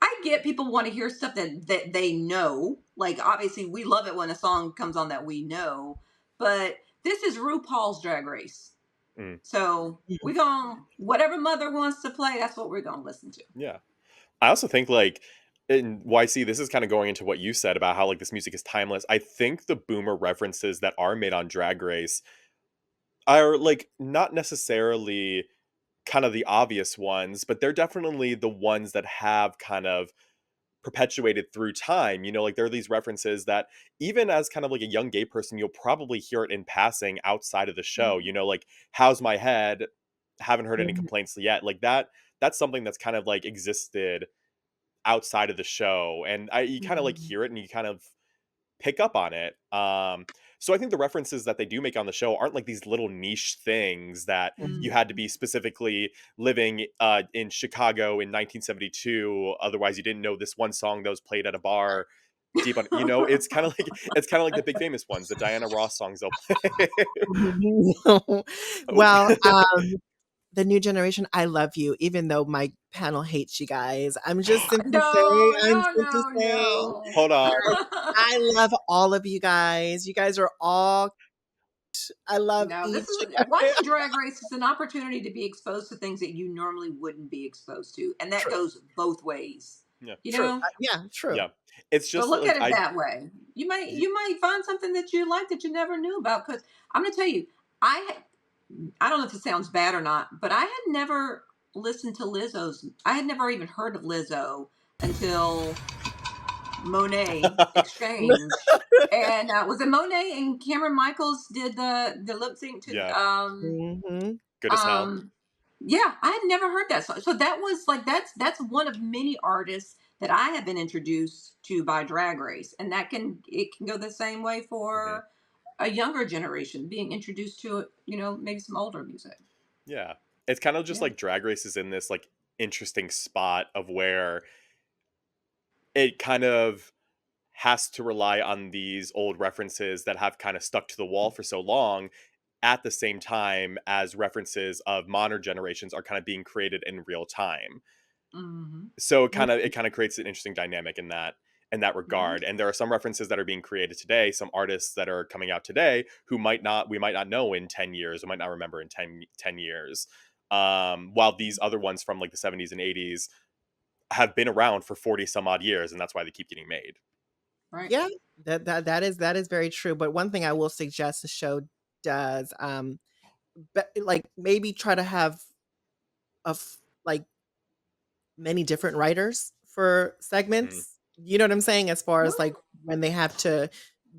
Speaker 2: I get people want to hear stuff that they know. Like, obviously, we love it when a song comes on that we know. But this is RuPaul's Drag Race.
Speaker 3: Mm.
Speaker 2: So we're going to, whatever mother wants to play, that's what we're going to listen to.
Speaker 3: Yeah. I also think, like, in YC, this is kind of going into what you said about how, like, this music is timeless. I think the boomer references that are made on Drag Race are, like, not necessarily kind of the obvious ones, but they're definitely the ones that have kind of perpetuated through time. You know, like, there are these references that even as kind of like a young gay person, you'll probably hear it in passing outside of the show. You know, like, how's my head? Haven't heard any
Speaker 1: Mhm.
Speaker 3: complaints yet. Like, that's something that's kind of like existed outside of the show, and you kind of like
Speaker 1: Mhm.
Speaker 3: hear it and you kind of pick up on it. So I think the references that they do make on the show aren't like these little niche things that you
Speaker 1: Mhm.
Speaker 3: had to be specifically living in Chicago in 1972, otherwise you didn't know this one song that was played at a bar deep on. You know, it's kind of like the big famous ones, the Diana Ross songs they'll play.
Speaker 1: Well, the new generation, I love you, even though my panel hates you guys.
Speaker 2: No,
Speaker 1: I'm
Speaker 2: no,
Speaker 1: simply
Speaker 2: no,
Speaker 1: saying,
Speaker 2: no.
Speaker 3: Hold on.
Speaker 1: I love all of you guys. You guys are all, I love
Speaker 2: No, this
Speaker 1: each
Speaker 2: is
Speaker 1: and every.
Speaker 2: watching Drag Race is an opportunity to be exposed to things that you normally wouldn't be exposed to, and that
Speaker 1: True,
Speaker 2: goes both ways.
Speaker 3: Yeah.
Speaker 2: You
Speaker 1: true.
Speaker 2: know,
Speaker 1: Yeah, true.
Speaker 3: Yeah. It's
Speaker 2: so
Speaker 3: just
Speaker 2: look at
Speaker 3: like
Speaker 2: it that way. You might find something that you like that you never knew about. Because I'm going to tell you, I I don't know if it sounds bad or not, but I had never listened to Lizzo's. I had never even heard of Lizzo until Monet Exchange. And was it Monet and Cameron Michaels did the lip sync to
Speaker 3: yeah,
Speaker 1: Hmm.
Speaker 3: good as hell.
Speaker 2: um yeah, I had never heard that song. So that was like that's one of many artists that I have been introduced to by Drag Race. And it can go the same way
Speaker 3: Mhm.
Speaker 2: for a younger generation being introduced to, maybe some older music.
Speaker 3: Yeah. It's kind of just
Speaker 2: Yeah.
Speaker 3: like Drag Race is in this like interesting spot of where it kind of has to rely on these old references that have kind of stuck to the wall for so long at the same time as references of modern generations are kind of being created in real time.
Speaker 2: Hmm.
Speaker 3: So it kind of creates an interesting dynamic in that
Speaker 2: Yeah.
Speaker 3: regard. And there are some references that are being created today, some artists that are coming out today who we might not know in 10 years, we might not remember in 10 years. While these other ones from like the 70s and 80s have been around for 40 some odd years, and that's why they keep getting made.
Speaker 2: Right.
Speaker 1: Yeah, that is very true. But one thing I will suggest the show does, like maybe try to have like many different writers for
Speaker 3: Mm,
Speaker 1: segments. You know what I'm saying? As far as
Speaker 2: Well,
Speaker 1: like when they have to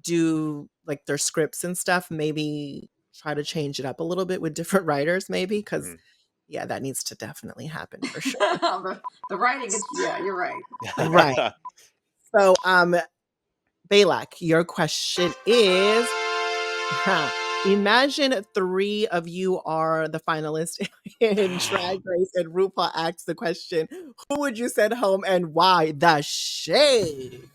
Speaker 1: do like their scripts and stuff, maybe try to change it up a little bit with different writers, maybe because
Speaker 3: mhm.
Speaker 1: yeah, that needs to definitely happen for sure.
Speaker 2: the writing is, yeah, you're right.
Speaker 1: Right. So, Balak, your question is, imagine three of you are the finalists in Drag Race, and RuPaul asks the question, "Who would you send home and why?" The shade.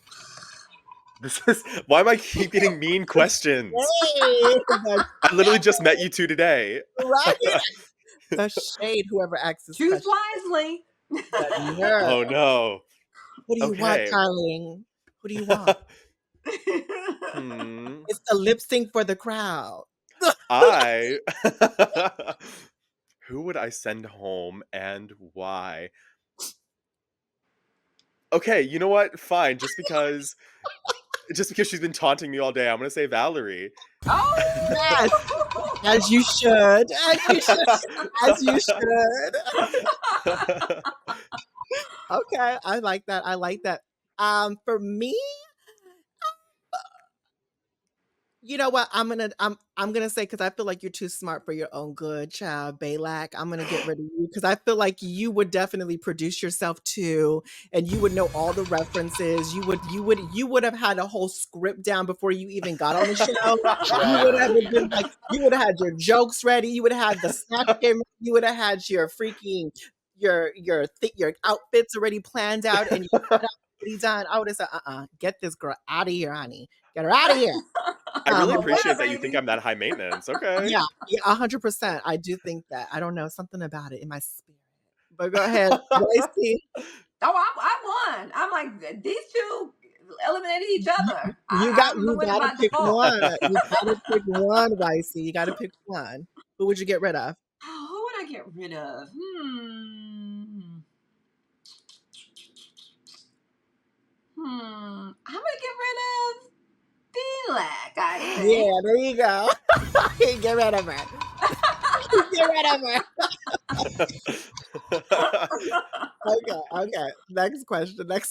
Speaker 3: This is why am I keep getting mean questions?
Speaker 1: Shade. The
Speaker 3: I literally just met
Speaker 1: shade.
Speaker 3: you two today.
Speaker 1: Right? The shade. Whoever asks this
Speaker 2: Choose
Speaker 1: question,
Speaker 2: wisely.
Speaker 1: the nerve.
Speaker 3: Oh no.
Speaker 1: What do you want,
Speaker 3: Okay.
Speaker 1: darling? Who do you want?
Speaker 3: Hmm.
Speaker 1: It's the lip sync for the crowd.
Speaker 3: I Who would I send home and why? Okay, you know what? Fine, just because she's been taunting me all day, I'm gonna say Valerie.
Speaker 1: Yes, as you should. As you should. As you should. Okay, I like that. I like that. For me, you know what? I'm gonna say because I feel like you're too smart for your own good, child, Balak. I'm gonna get rid of you because I feel like you would definitely produce yourself too, and you would know all the references. You would have had a whole script down before you even got on the show. You
Speaker 3: Right.
Speaker 1: would have been like, you would have had your jokes ready. You would have had the Snatch Game. You would have had your freaking your outfits already planned out, and what he done, I would have said, get this girl out of here, honey. Get her out of here.
Speaker 3: I really
Speaker 1: But
Speaker 3: appreciate
Speaker 2: Yeah,
Speaker 3: that you think
Speaker 2: baby.
Speaker 3: I'm that high maintenance. Okay.
Speaker 1: yeah, 100%. I do think that. I don't know, something about it in my spirit. But go ahead, Lacey.
Speaker 2: Oh, I won. I'm like, these two eliminated each
Speaker 1: You,
Speaker 2: other. I'm the
Speaker 1: you
Speaker 2: winner
Speaker 1: gotta
Speaker 2: by
Speaker 1: pick
Speaker 2: default.
Speaker 1: one. You gotta pick one, Vicey. You gotta pick one. Who would you get rid of?
Speaker 2: Oh, who would I get rid of? I'm gonna get rid of Belak, I think.
Speaker 1: Yeah, there you go. Get rid of her. Get rid of her. Okay. Next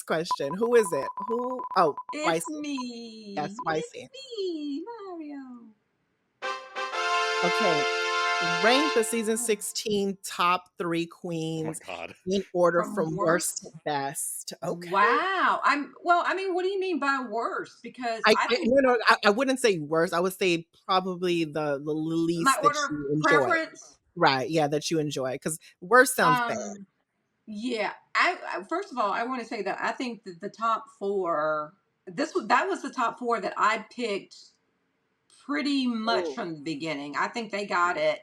Speaker 1: question. Who is it? Who? Oh,
Speaker 2: It's
Speaker 1: Vicey. Yes,
Speaker 2: me. It's
Speaker 1: Vicey.
Speaker 2: me, Mario.
Speaker 1: Okay. Rank the season 16 top 3
Speaker 3: Oh my
Speaker 1: queens
Speaker 3: god.
Speaker 1: in order
Speaker 2: From
Speaker 1: from worst to
Speaker 2: worst.
Speaker 1: best. Okay.
Speaker 2: Wow. I mean, what do you mean by worst? Because I think
Speaker 1: No, I wouldn't say worst. I would say probably the
Speaker 2: my
Speaker 1: least that
Speaker 2: order of
Speaker 1: you enjoy.
Speaker 2: preference.
Speaker 1: Right. Yeah, that you enjoy. Because worst sounds bad.
Speaker 2: Yeah. I first of all, I want to say that I think that the top four. That was the top four that I picked pretty much
Speaker 1: Oh,
Speaker 2: from the beginning. I think they got it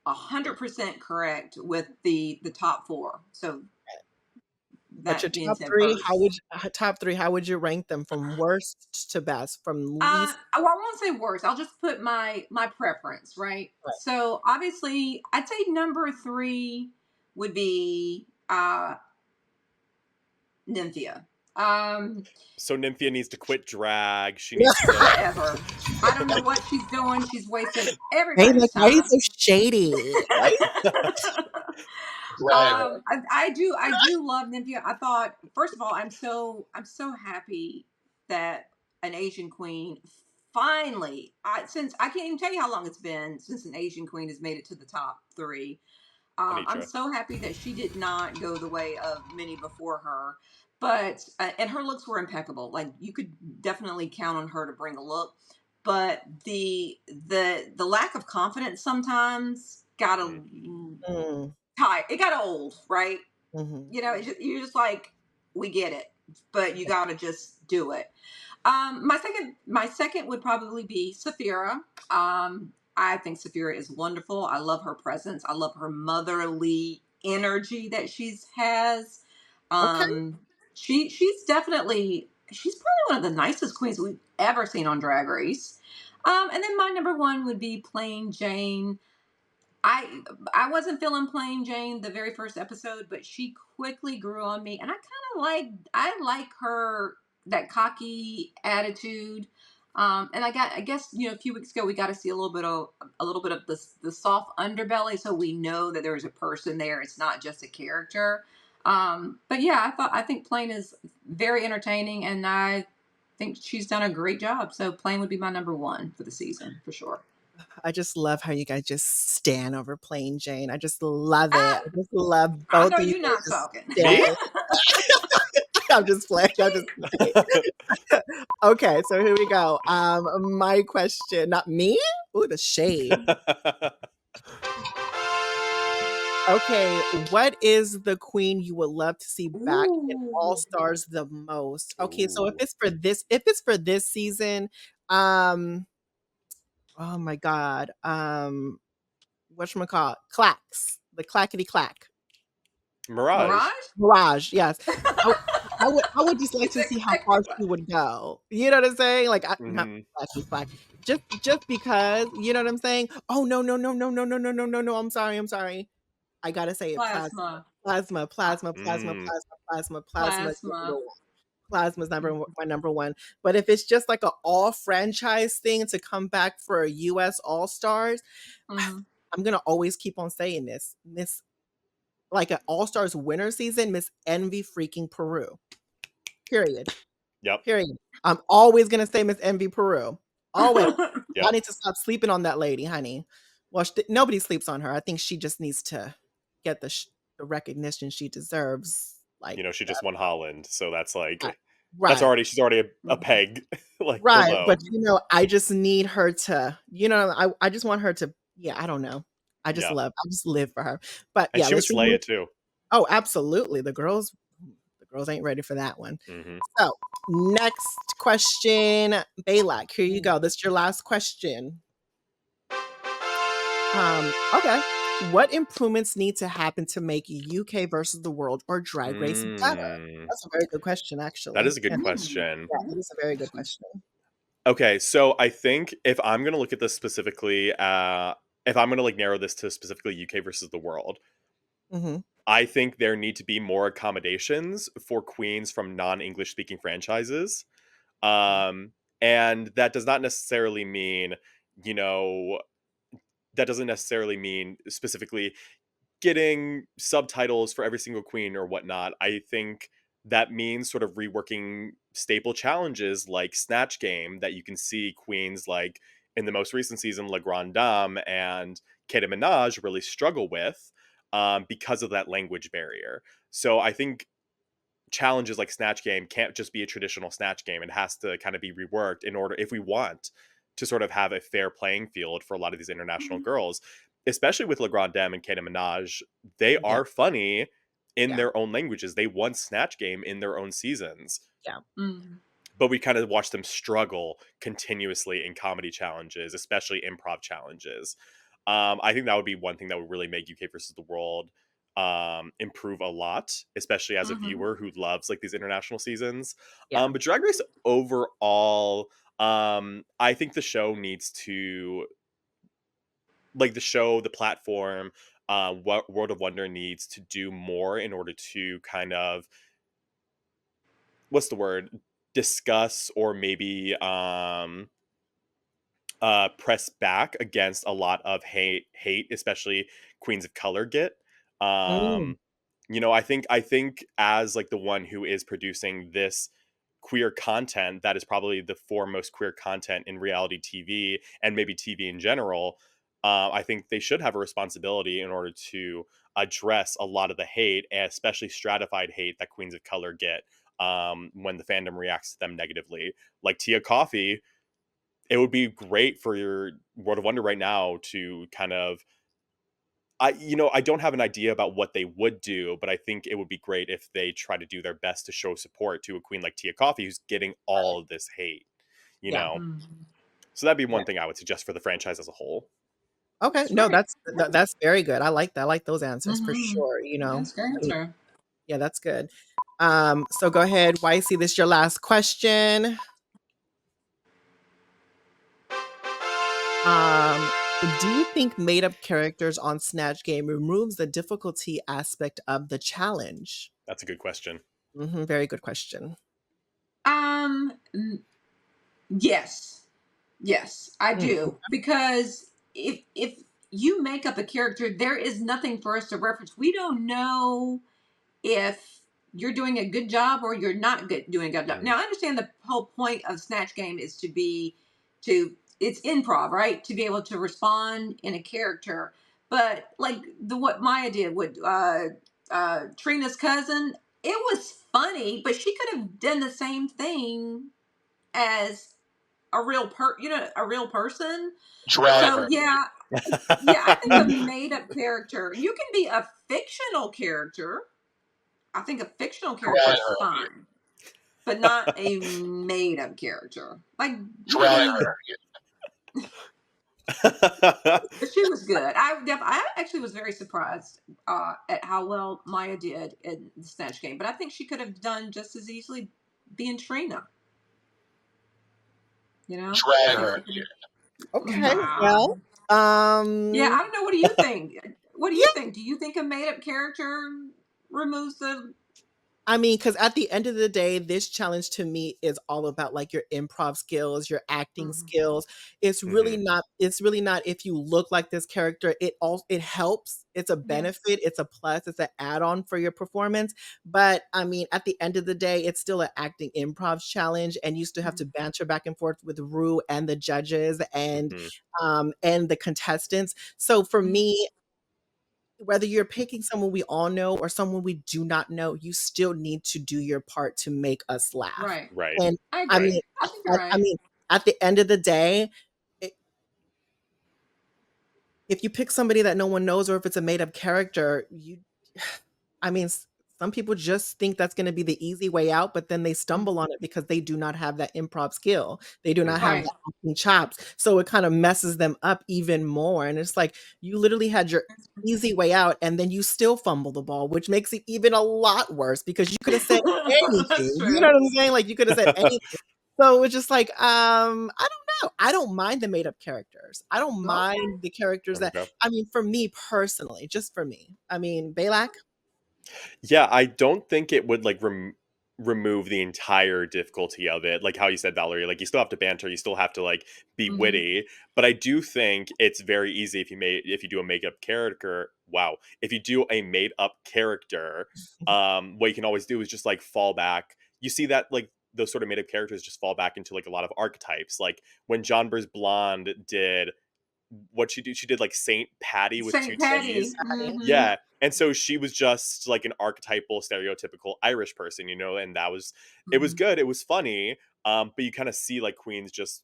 Speaker 2: 100% correct with the top four. So
Speaker 1: but your
Speaker 2: that being
Speaker 1: top
Speaker 2: said,
Speaker 1: three,
Speaker 2: first.
Speaker 1: how would you rank them from worst to best, from least?
Speaker 2: Well, I won't say worst. I'll just put my preference, right?
Speaker 1: Right.
Speaker 2: So obviously, I'd say number three would be Nymphia.
Speaker 3: So Nymphia needs to quit drag. She needs to
Speaker 2: Forever. I don't know what she's doing. She's wasting
Speaker 1: Hey,
Speaker 2: everybody's
Speaker 1: like, why are you
Speaker 2: time.
Speaker 1: so shady? Why?
Speaker 4: Right.
Speaker 2: I do love Nymphia. I thought, first of all, I'm so happy that an Asian queen finally. Since I can't even tell you how long it's been since an Asian queen has made it to the top three. I'm
Speaker 3: Anitra.
Speaker 2: so happy that she did not go the way of many before her. But and her looks were impeccable. Like you could definitely count on her to bring a look. But the lack of confidence sometimes got a
Speaker 3: Mm.
Speaker 1: Mm,
Speaker 2: tired. It got old, right?
Speaker 1: mhm.
Speaker 2: You're just like, we get it, but you got to just do it. My second would probably be Sapphira. I think Sapphira is wonderful. I love her presence. I love her motherly energy that she's has.
Speaker 1: Okay.
Speaker 2: She's probably one of the nicest queens we've ever seen on Drag Race. And then my number one would be Plain Jane. I wasn't feeling Plain Jane the very first episode, but she quickly grew on me, and I like her, that cocky attitude. And I guess a few weeks ago we got to see a little bit of the soft underbelly, so we know that there's a person there. It's not just a character. But yeah, I think Plain is very entertaining, and I think she's done a great job. So Plain would be my number one for the season for sure.
Speaker 1: I just love how you guys just stand over Plain Jane. I just love it.
Speaker 2: Ah,
Speaker 1: I just love
Speaker 2: I
Speaker 1: both
Speaker 2: know
Speaker 1: of you
Speaker 2: you're
Speaker 1: guys
Speaker 2: not
Speaker 1: just
Speaker 2: talking.
Speaker 3: Me?
Speaker 1: standing. I'm just playing. I'm just playing. Okay, so here we go. My question, not me. Ooh, the shade. Okay, what is the queen you would love to see back in All
Speaker 2: Ooh.
Speaker 1: Stars the most? Okay, so if
Speaker 3: Ooh.
Speaker 1: it's for this season, um, oh my god, whatchamacallit? Clacks, the clackety clack.
Speaker 3: Mirage.
Speaker 2: Mirage?
Speaker 1: Mirage, yes. I I would just
Speaker 2: You
Speaker 1: like to
Speaker 2: said
Speaker 1: see how
Speaker 2: Clackety
Speaker 1: far
Speaker 2: Clack.
Speaker 1: she would go. You know what I'm saying? Like, not
Speaker 3: Hmm.
Speaker 1: clackety clack. Just because, you know what I'm saying? Oh, no, no, no, no, no, no, no, no, no, no, I'm sorry. I gotta say it, plasma.
Speaker 2: Plasma.
Speaker 1: Plasma,
Speaker 2: Uh,
Speaker 1: plasma, plasma,
Speaker 3: Mm.
Speaker 1: plasma, plasma, plasma is number
Speaker 2: Plasma.
Speaker 1: one. Plasma's my number one. But if it's just like a all franchise thing to come back for a US All Stars,
Speaker 2: Mhm.
Speaker 1: I'm gonna always keep on saying this. Miss like an All Stars winter season, Miss Envy freaking Peru. Period.
Speaker 3: Yep.
Speaker 1: Period. I'm always gonna say Miss Envy Peru. Always. I
Speaker 3: Yep.
Speaker 1: need to stop sleeping on that lady, honey. Well, nobody sleeps on her. I think she just needs to get the recognition she deserves. Like,
Speaker 3: She just won Holland, so that's like
Speaker 1: right,
Speaker 3: that's
Speaker 1: right,
Speaker 3: already she's already a
Speaker 2: Mhm.
Speaker 3: peg like
Speaker 1: right.
Speaker 3: below.
Speaker 1: But I just need her to, I just want her to. Yeah, I don't know. I just live for her. But
Speaker 3: And
Speaker 1: yeah,
Speaker 3: she would
Speaker 1: let's
Speaker 3: slay
Speaker 1: remove.
Speaker 3: it too.
Speaker 1: Oh, absolutely. The girls Girls ain't ready for that one.
Speaker 3: Mm-hmm.
Speaker 1: So, next question, Balak. Here you go. This is your last question. Okay. What improvements need to happen to make UK versus the world or Drag Race better? That's a very good question,
Speaker 3: That
Speaker 1: actually.
Speaker 3: is a good
Speaker 1: And
Speaker 3: question.
Speaker 1: yeah, it is a very good question.
Speaker 3: Okay, so I think if I'm gonna look at this specifically, if I'm gonna like narrow this to specifically UK versus the world,
Speaker 1: Hmm.
Speaker 3: I think there need to be more accommodations for queens from non-English speaking franchises. Um, and that does not necessarily mean, you know, that doesn't necessarily mean specifically getting subtitles for every single queen or whatnot. I think that means sort of reworking staple challenges like Snatch Game that you can see queens like in the most recent season, La Grande Dame and Kata Minaj really struggle with because of that language barrier. So I think challenges like Snatch Game can't just be a traditional Snatch Game. It has to kind of be reworked in order, if we want to sort of have a fair playing field for a lot of these international girls, especially with Le Grand Dame and Kata Minaj. They
Speaker 1: Yeah,
Speaker 3: are funny in
Speaker 1: yeah,
Speaker 3: their own languages. They won Snatch Game in their own seasons,
Speaker 1: yeah.
Speaker 2: Mm.
Speaker 3: but we kind of watch them struggle continuously in comedy challenges, especially improv challenges. I think that would be one thing that would really make UK versus the world improve a lot, especially as a
Speaker 2: Mm-hmm.
Speaker 3: viewer who loves like these international seasons.
Speaker 1: Yeah.
Speaker 3: But Drag Race overall, I think the show needs to like the show, the platform, what World of Wonder needs to do more in order to kind of what's the word discuss or maybe press back against a lot of hate, especially queens of color get.
Speaker 1: Mm,
Speaker 3: Um, I think as like the one who is producing this queer content that is probably the foremost queer content in reality TV and maybe TV in general. I think they should have a responsibility in order to address a lot of the hate, and especially stratified hate that queens of color get when the fandom reacts to them negatively. Like Tia Coffee, it would be great for your World of Wonder right now to kind of I don't have an idea about what they would do, but I think it would be great if they try to do their best to show support to a queen like Tia Coffee who's getting all of this hate, you
Speaker 1: yeah,
Speaker 3: know.
Speaker 2: Mm.
Speaker 3: So that'd be
Speaker 1: yeah.
Speaker 3: one thing I would suggest for the franchise as a whole.
Speaker 1: Okay,
Speaker 2: That's
Speaker 1: no,
Speaker 2: great.
Speaker 1: that's very good. I like that. I like those answers for
Speaker 2: Mm-hmm.
Speaker 1: sure.
Speaker 2: That's a great
Speaker 1: I mean,
Speaker 2: answer.
Speaker 1: yeah, that's good. So go ahead, YC. This is your last question. Um, do you think made up characters on Snatch Game removes the difficulty aspect of the challenge?
Speaker 3: That's a good question.
Speaker 1: Very good question.
Speaker 2: N- yes, yes, I
Speaker 1: Mm,
Speaker 2: do, because if you make up a character, there is nothing for us to reference. We don't know if you're doing a good job or you're not doing a good job.
Speaker 3: Mhm.
Speaker 2: Now, I understand the whole point of Snatch Game is to it's improv, right? To be able to respond in a character. But like what Maya did with Trina's cousin, it was funny, but she could have done the same thing as a real person.
Speaker 4: Drag
Speaker 2: So
Speaker 4: her.
Speaker 2: yeah, I think a made up character. You can be a fictional character. I think a fictional character
Speaker 4: Drag
Speaker 2: is
Speaker 4: her.
Speaker 2: fine, but not a made up character. Like you
Speaker 4: Drag
Speaker 2: really,
Speaker 4: her.
Speaker 2: but she was good. I actually was very surprised at how well Maya did in the Snatch Game, but I think she could have done just as easily being Trina. You know, I
Speaker 4: Drag
Speaker 2: think
Speaker 4: her.
Speaker 2: she could have.
Speaker 1: okay,
Speaker 2: Nah.
Speaker 1: well,
Speaker 2: Yeah, I don't know. What do you think? What do you
Speaker 1: yeah.
Speaker 2: think? Do you think a made up character removes the?
Speaker 1: I mean, because at the end of the day, this challenge to me is all about like your improv skills, your acting
Speaker 2: Mhm.
Speaker 1: skills.
Speaker 3: Mhm.
Speaker 1: It's really not if you look like this character, it helps. It's a
Speaker 2: Yes.
Speaker 1: benefit, it's a plus, it's an add-on for your performance. But I mean, at the end of the day, it's still an acting improv challenge, and you still have to
Speaker 2: Mhm.
Speaker 1: banter back and forth with Rue and the judges
Speaker 3: Mhm.
Speaker 1: and the contestants. So for
Speaker 2: Yeah.
Speaker 1: me, whether you're picking someone we all know or someone we do not know, you still need to do your part to make us laugh.
Speaker 2: Right.
Speaker 3: Right.
Speaker 1: And
Speaker 2: I
Speaker 1: I
Speaker 3: Right.
Speaker 2: agree.
Speaker 1: mean,
Speaker 2: I think you're
Speaker 1: I
Speaker 2: right.
Speaker 1: mean, at the end of the day, I if you pick somebody that no one knows or if it's a made up character, you I mean, Some people just think that's gonna be the easy way out, but then they
Speaker 2: Mhm.
Speaker 1: stumble on it because they do not have that improv skill. They do not have
Speaker 3: Mhm.
Speaker 2: Right.
Speaker 1: the acting chops, so it kinda messes them up even more, and it's like, you literally had your easy way out, and then you still fumble the ball, which makes it even a lot worse because you coulda said
Speaker 2: That's
Speaker 1: anything, you know
Speaker 2: true.
Speaker 1: what I'm saying? Like, you coulda said anything. So, it's just like, I don't know. I don't mind the made up characters. I don't
Speaker 2: Okay.
Speaker 1: mind the characters
Speaker 3: There we
Speaker 1: that
Speaker 3: go.
Speaker 1: I mean, for me personally, just for me. I mean, Balak?
Speaker 3: Yeah, I don't think it would like remove the entire difficulty of it. Like how you said, Valerie, like you still have to banter, you still have to like be
Speaker 2: Mhm.
Speaker 3: witty. But I do think it's very easy if you do a makeup character. Wow, if you do a made up character, what you can always do is just like fall back. You see that like those sort of made up characters just fall back into like a lot of archetypes. Like when John Bur's Blonde did what she did, she did like Saint Patty with two
Speaker 2: St.
Speaker 3: T's.
Speaker 2: Patty. Mhm.
Speaker 3: Yeah. And so she was just like an archetypal, stereotypical Irish person, you know, and it was
Speaker 2: Mhm.
Speaker 3: good. It was funny. But you kind of see like queens just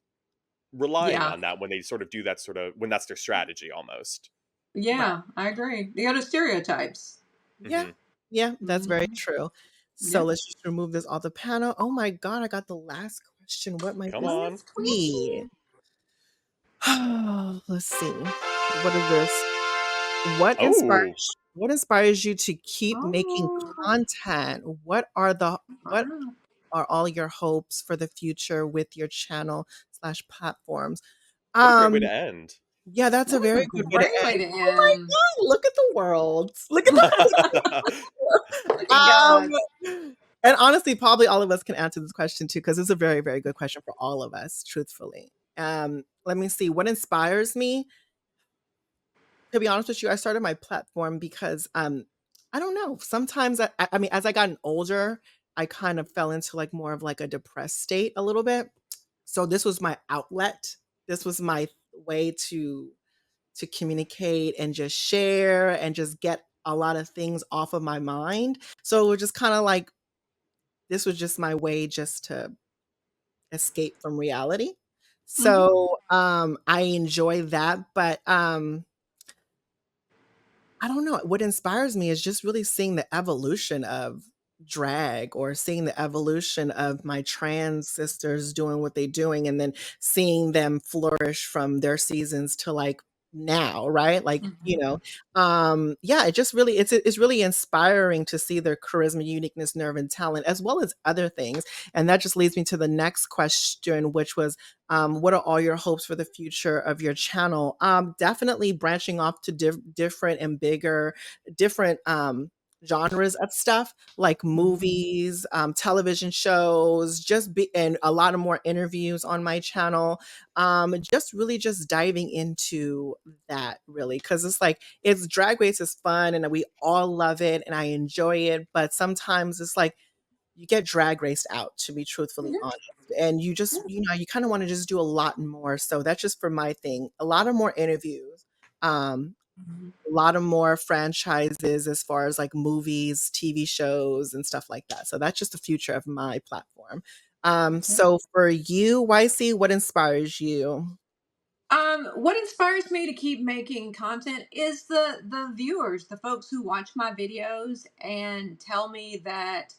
Speaker 3: relying
Speaker 2: Yeah.
Speaker 3: on that when they sort of do that sort of when that's their strategy almost.
Speaker 1: Right.
Speaker 2: Yeah, I agree. The other stereotypes.
Speaker 1: Yeah.
Speaker 3: Hmm.
Speaker 1: Yeah, that's very
Speaker 2: Mhm.
Speaker 1: true. So
Speaker 2: Yeah.
Speaker 1: let's just remove this off the panel. Oh my god, I got the last question. What might
Speaker 3: Come
Speaker 1: this
Speaker 3: on.
Speaker 2: Last
Speaker 1: be?
Speaker 2: question.
Speaker 1: Let's see. What is this? What
Speaker 3: Oh,
Speaker 1: inspires you to keep making
Speaker 2: Oh,
Speaker 1: content? What
Speaker 2: wow.
Speaker 1: are all your hopes for the future with your channel/platforms?
Speaker 3: what a great way
Speaker 1: Um,
Speaker 3: to end.
Speaker 1: yeah, that's a
Speaker 2: That was
Speaker 1: very
Speaker 2: a
Speaker 1: good way to
Speaker 2: great way
Speaker 1: end.
Speaker 2: to
Speaker 1: Oh my
Speaker 2: end.
Speaker 1: god, look at the world. Look at the
Speaker 2: Look at God.
Speaker 1: and honestly, probably all of us can answer this question too, because it's a very, very good question for all of us, truthfully. Let me see. What inspires me? To be honest with you, I started my platform because I don't know. Sometimes I mean, as I gotten older, I kind of fell into like more of like a depressed state a little bit. So this was my outlet. This was my way to communicate and just share and just get a lot of things off of my mind. So it was just kind of like this was just my way just to escape from reality.
Speaker 2: Mhm.
Speaker 1: So I enjoy that, but I don't know. What inspires me is just really seeing the evolution of drag or seeing the evolution of my trans sisters doing what they're doing and then seeing them flourish from their seasons to like now, right? Like,
Speaker 2: Mhm.
Speaker 1: yeah, it just really it's really inspiring to see their charisma, uniqueness, nerve, and talent, as well as other things. And that just leads me to the next question, which was what are all your hopes for the future of your channel? Definitely branching off to different and bigger, different genres of stuff like
Speaker 2: Mhm.
Speaker 1: movies, television shows, and a lot of more interviews on my channel. Just really just diving into that really because it's like it's Drag Race is fun and we all love it and I enjoy it, but sometimes it's like you get drag raced out, to be truthfully
Speaker 2: Yeah.
Speaker 1: honest. And you just,
Speaker 2: Yeah.
Speaker 1: you kind of want to just do a lot more. So that's just for my thing. A lot of more interviews,
Speaker 2: Mhm.
Speaker 1: a lot of more franchises as far as like movies, TV shows, and stuff like that. So that's just the future of my platform.
Speaker 2: Okay.
Speaker 1: So for you, YC, what inspires you?
Speaker 2: What inspires me to keep making content is the viewers, the folks who watch my videos and tell me that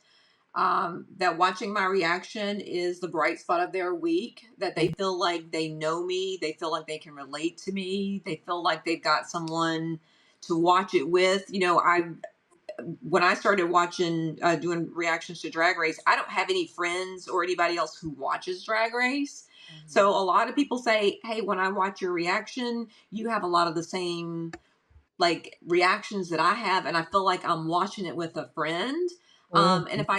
Speaker 2: that watching my reaction is the bright spot of their week, that they feel like they know me, they feel like they can relate to me, they feel like they've got someone to watch it with. You know, I when I started watching doing reactions to Drag Race, I don't have any friends or anybody else who watches Drag Race.
Speaker 1: Mhm.
Speaker 2: So a lot of people say, "Hey, when I watch your reaction, you have a lot of the same like reactions that I have, and I feel like I'm watching it with a friend." And
Speaker 1: Mhm.
Speaker 2: if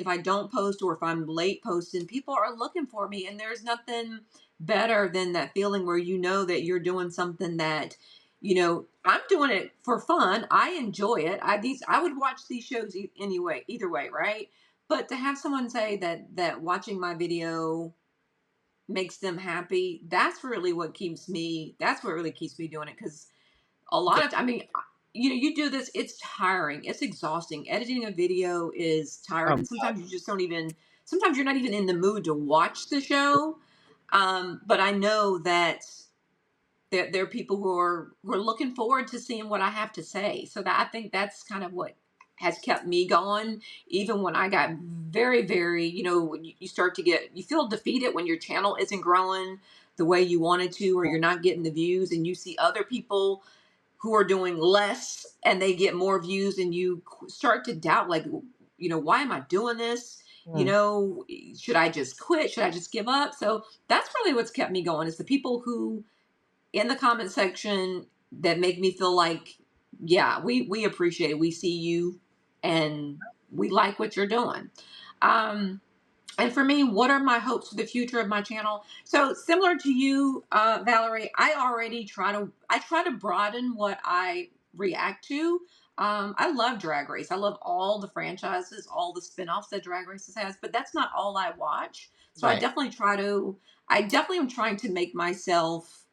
Speaker 2: I don't post or if I'm late posting, people are looking for me, and there's nothing better than that feeling where you know that you're doing something that, I'm doing it for fun. I enjoy it. I would watch these shows anyway, either way, right? But to have someone say that watching my video makes them happy, that's what really keeps me doing it, because a
Speaker 1: Yeah.
Speaker 2: lot of, I mean, you do this, it's tiring, it's exhausting. Editing a video is tiring,
Speaker 1: Um,
Speaker 2: and sometimes you just don't even, sometimes you're not even in the mood to watch the show. But I know that there are people who are looking forward to seeing what I have to say. So that I think that's kind of what has kept me going, even when I got very, very, when you start to you feel defeated when your channel isn't growing the way you wanted to, or you're not getting the views, and you see other people who are doing less and they get more views, and you start to doubt, like, why am I doing this?
Speaker 1: Mm,
Speaker 2: Should I just quit? Should I just give up? So that's really what's kept me going, is the people who in the comment section that make me feel like, yeah, we appreciate it. We see you and we like what you're doing. Um, and for me, what are my hopes for the future of my channel? So similar to you, Valerie, I try to broaden what I react to. I love Drag Race. I love all the franchises, all the spinoffs that Drag Race has, but that's not all I watch. So
Speaker 1: right.
Speaker 2: I definitely am trying to make myself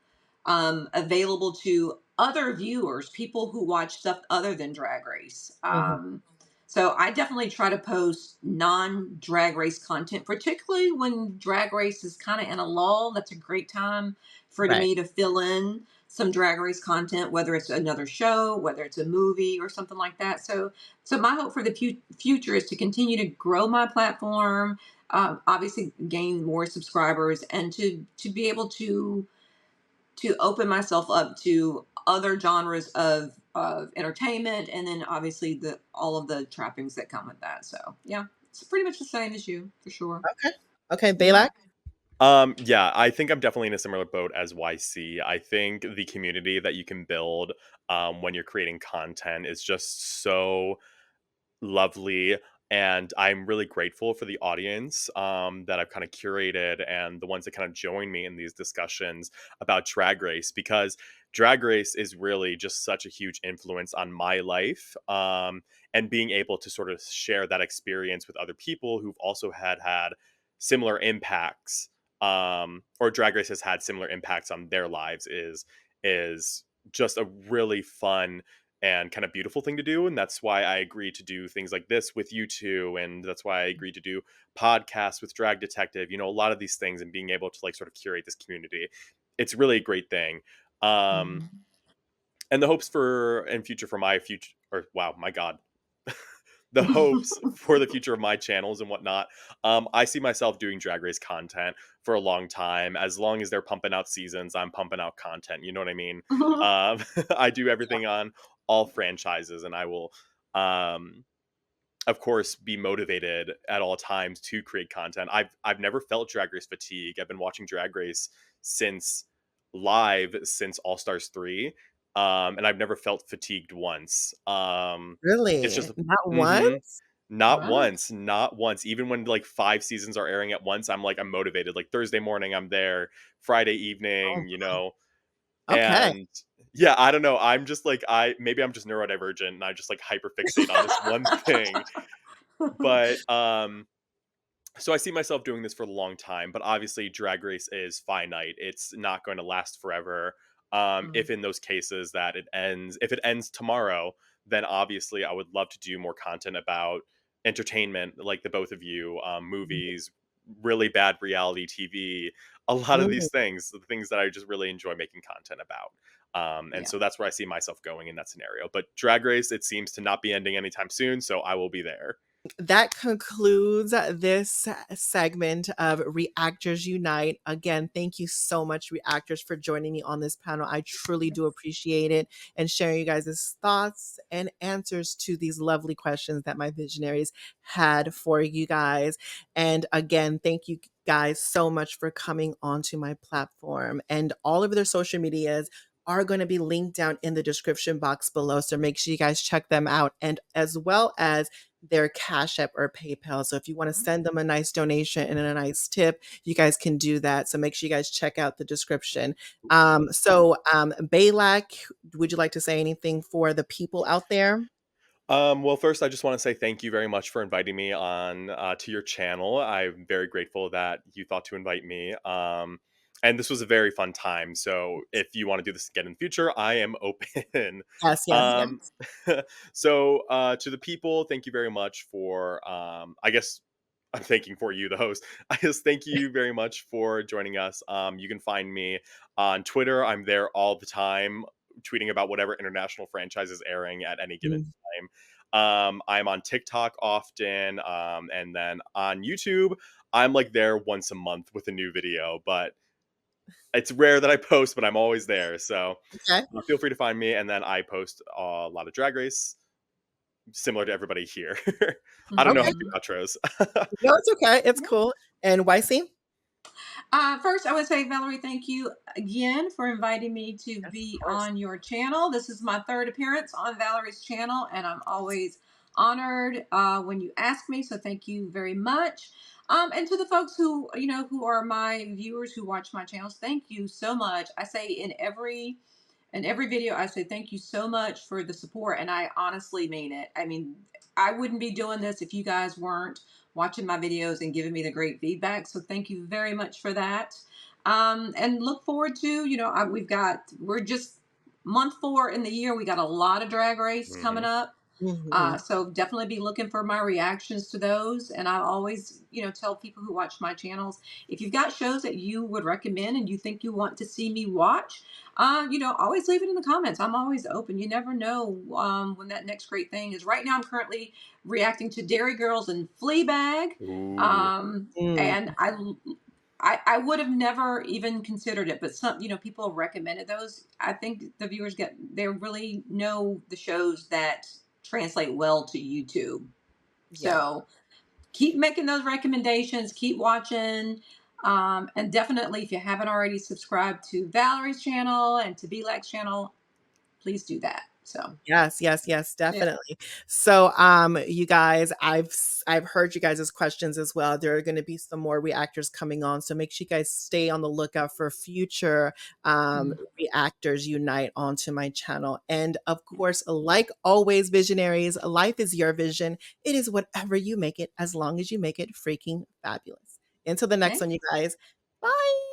Speaker 2: available to other viewers, people who watch stuff other than Drag Race.
Speaker 1: Mhm.
Speaker 2: So I definitely try to post non-Drag Race content, particularly when Drag Race is kind of in a lull. That's a great time for
Speaker 1: Right.
Speaker 2: me to fill in some Drag Race content, whether it's another show, whether it's a movie or something like that. So my hope for the future is to continue to grow my platform, obviously gain more subscribers, and to be able to open myself up to other genres of entertainment, and then obviously the all of the trappings that come with that. So yeah, it's pretty much the same as you, for sure.
Speaker 1: Okay. Okay,
Speaker 2: Yeah.
Speaker 1: Balak?
Speaker 3: Yeah, I think I'm definitely in a similar boat as YC. I think the community that you can build when you're creating content is just so lovely, and I'm really grateful for the audience that I've kind of curated and the ones that kind of join me in these discussions about Drag Race, because Drag Race is really just such a huge influence on my life, and being able to sort of share that experience with other people who've also had similar impacts, or Drag Race has had similar impacts on their lives, is just a really fun and kind of beautiful thing to do. And that's why I agreed to do things like this with you two. And that's why I agreed to do podcasts with Drag Detective, a lot of these things, and being able to like sort of curate this community. It's really a great thing. Um,
Speaker 2: Mhm.
Speaker 3: and the hopes for and future for my future, or wow, my God, the hopes for the future of my channels and whatnot. I see myself doing Drag Race content for a long time. As long as they're pumping out seasons, I'm pumping out content. You know what I mean? I do everything on all franchises, and I will, um, of course, be motivated at all times to create content. I've never felt Drag Race fatigue. I've been watching Drag Race since since All Stars 3. And I've never felt fatigued once. It's
Speaker 1: Really?
Speaker 3: just
Speaker 1: Not
Speaker 3: mhm.
Speaker 1: once?
Speaker 3: Not
Speaker 2: Wow.
Speaker 3: once, not once. Even when like 5 seasons are airing at once, I'm motivated. Like Thursday morning, I'm there. Friday
Speaker 1: Oh,
Speaker 3: evening,
Speaker 1: wow. Okay.
Speaker 3: and yeah, I don't know. I'm just like maybe I'm just neurodivergent and I just like hyper fixate on this one thing. But so I see myself doing this for a long time, but obviously Drag Race is finite. It's not going to last forever.
Speaker 2: Mm.
Speaker 3: If in those cases that if it ends tomorrow, then obviously I would love to do more content about entertainment, like the both of you, movies, really bad reality TV, a lot of
Speaker 1: Mm.
Speaker 3: these things, the things that I just really enjoy making content about. And
Speaker 2: Yeah.
Speaker 3: so that's where I see myself going in that scenario. But Drag Race, it seems to not be ending anytime soon, so I will be there.
Speaker 1: That concludes this segment of Reactors Unite. Again, thank you so much, Reactors, for joining me on this panel. I truly do appreciate it, and sharing you guys' thoughts and answers to these lovely questions that my visionaries had for you guys. And again, thank you guys so much for coming onto my platform. And all of their social medias are going to be linked down in the description box below. So make sure you guys check them out, and as well as their Cash App or PayPal. So if you want to send them a nice donation and a nice tip, you guys can do that. So make sure you guys check out the description. Balak, would you like to say anything for the people out there?
Speaker 3: Well, first, I just want to say thank you very much for inviting me on to your channel. I'm very grateful that you thought to invite me. And this was a very fun time. So if you want to do this again in the future, I am open.
Speaker 1: Yes, yes,
Speaker 2: Yeah.
Speaker 3: um, so to the people, thank you very much for, I guess, I'm thanking for you, the host. I just thank you very much for joining us. You can find me on Twitter. I'm there all the time, tweeting about whatever international franchise is airing at any given
Speaker 1: yes.
Speaker 3: time. I'm on TikTok often, and then on YouTube, I'm like there once a month with a new video, but it's rare that I post, but I'm always there. So
Speaker 1: Okay.
Speaker 3: feel free to find me. And then I post a lot of Drag Race, similar to everybody here. I don't know how to
Speaker 1: Okay.
Speaker 3: do
Speaker 2: Mhm.
Speaker 3: outros.
Speaker 1: No, it's okay. It's
Speaker 2: Yeah.
Speaker 1: cool. And YC?
Speaker 2: First, I would say, Valerie, thank you again for inviting me to
Speaker 1: Yes, of
Speaker 2: be
Speaker 1: course.
Speaker 2: on your channel. This is my third appearance on Valerie's channel, and I'm always honored when you ask me. So thank you very much. And to the folks who who are my viewers who watch my channels, thank you so much. I say in every video, I say thank you so much for the support, and I honestly mean it. I mean, I wouldn't be doing this if you guys weren't watching my videos and giving me the great feedback. So thank you very much for that. And look forward to, we're just month 4 in the year. We got a lot of drag race coming
Speaker 3: Mhm.
Speaker 2: up.
Speaker 1: Mhm.
Speaker 2: So definitely be looking for my reactions to those. And I always, tell people who watch my channels, if you've got shows that you would recommend and you think you want to see me watch, always leave it in the comments. I'm always open. You never know when that next great thing is. Right now, I'm currently reacting to Dairy Girls and Fleabag.
Speaker 3: Ooh.
Speaker 1: Mm.
Speaker 2: And I would have never even considered it, but people have recommended those. I think the viewers they really know the shows that translate well to YouTube.
Speaker 1: Yeah.
Speaker 2: So keep making those recommendations, keep watching. And definitely, if you haven't already subscribed to Valerie's channel and to Belak's channel, please do that. So,
Speaker 1: Yes, yes, yes,
Speaker 2: yeah.
Speaker 1: definitely. So, you guys, I've heard you guys' questions as well. There are going to be some more reactors coming on, so make sure you guys stay on the lookout for future
Speaker 2: Mm.
Speaker 1: reactors unite onto my channel. And of course, like always, visionaries, life is your vision. It is whatever you make it, as long as you make it freaking fabulous. Until the next
Speaker 2: Okay.
Speaker 1: one, you guys. Bye.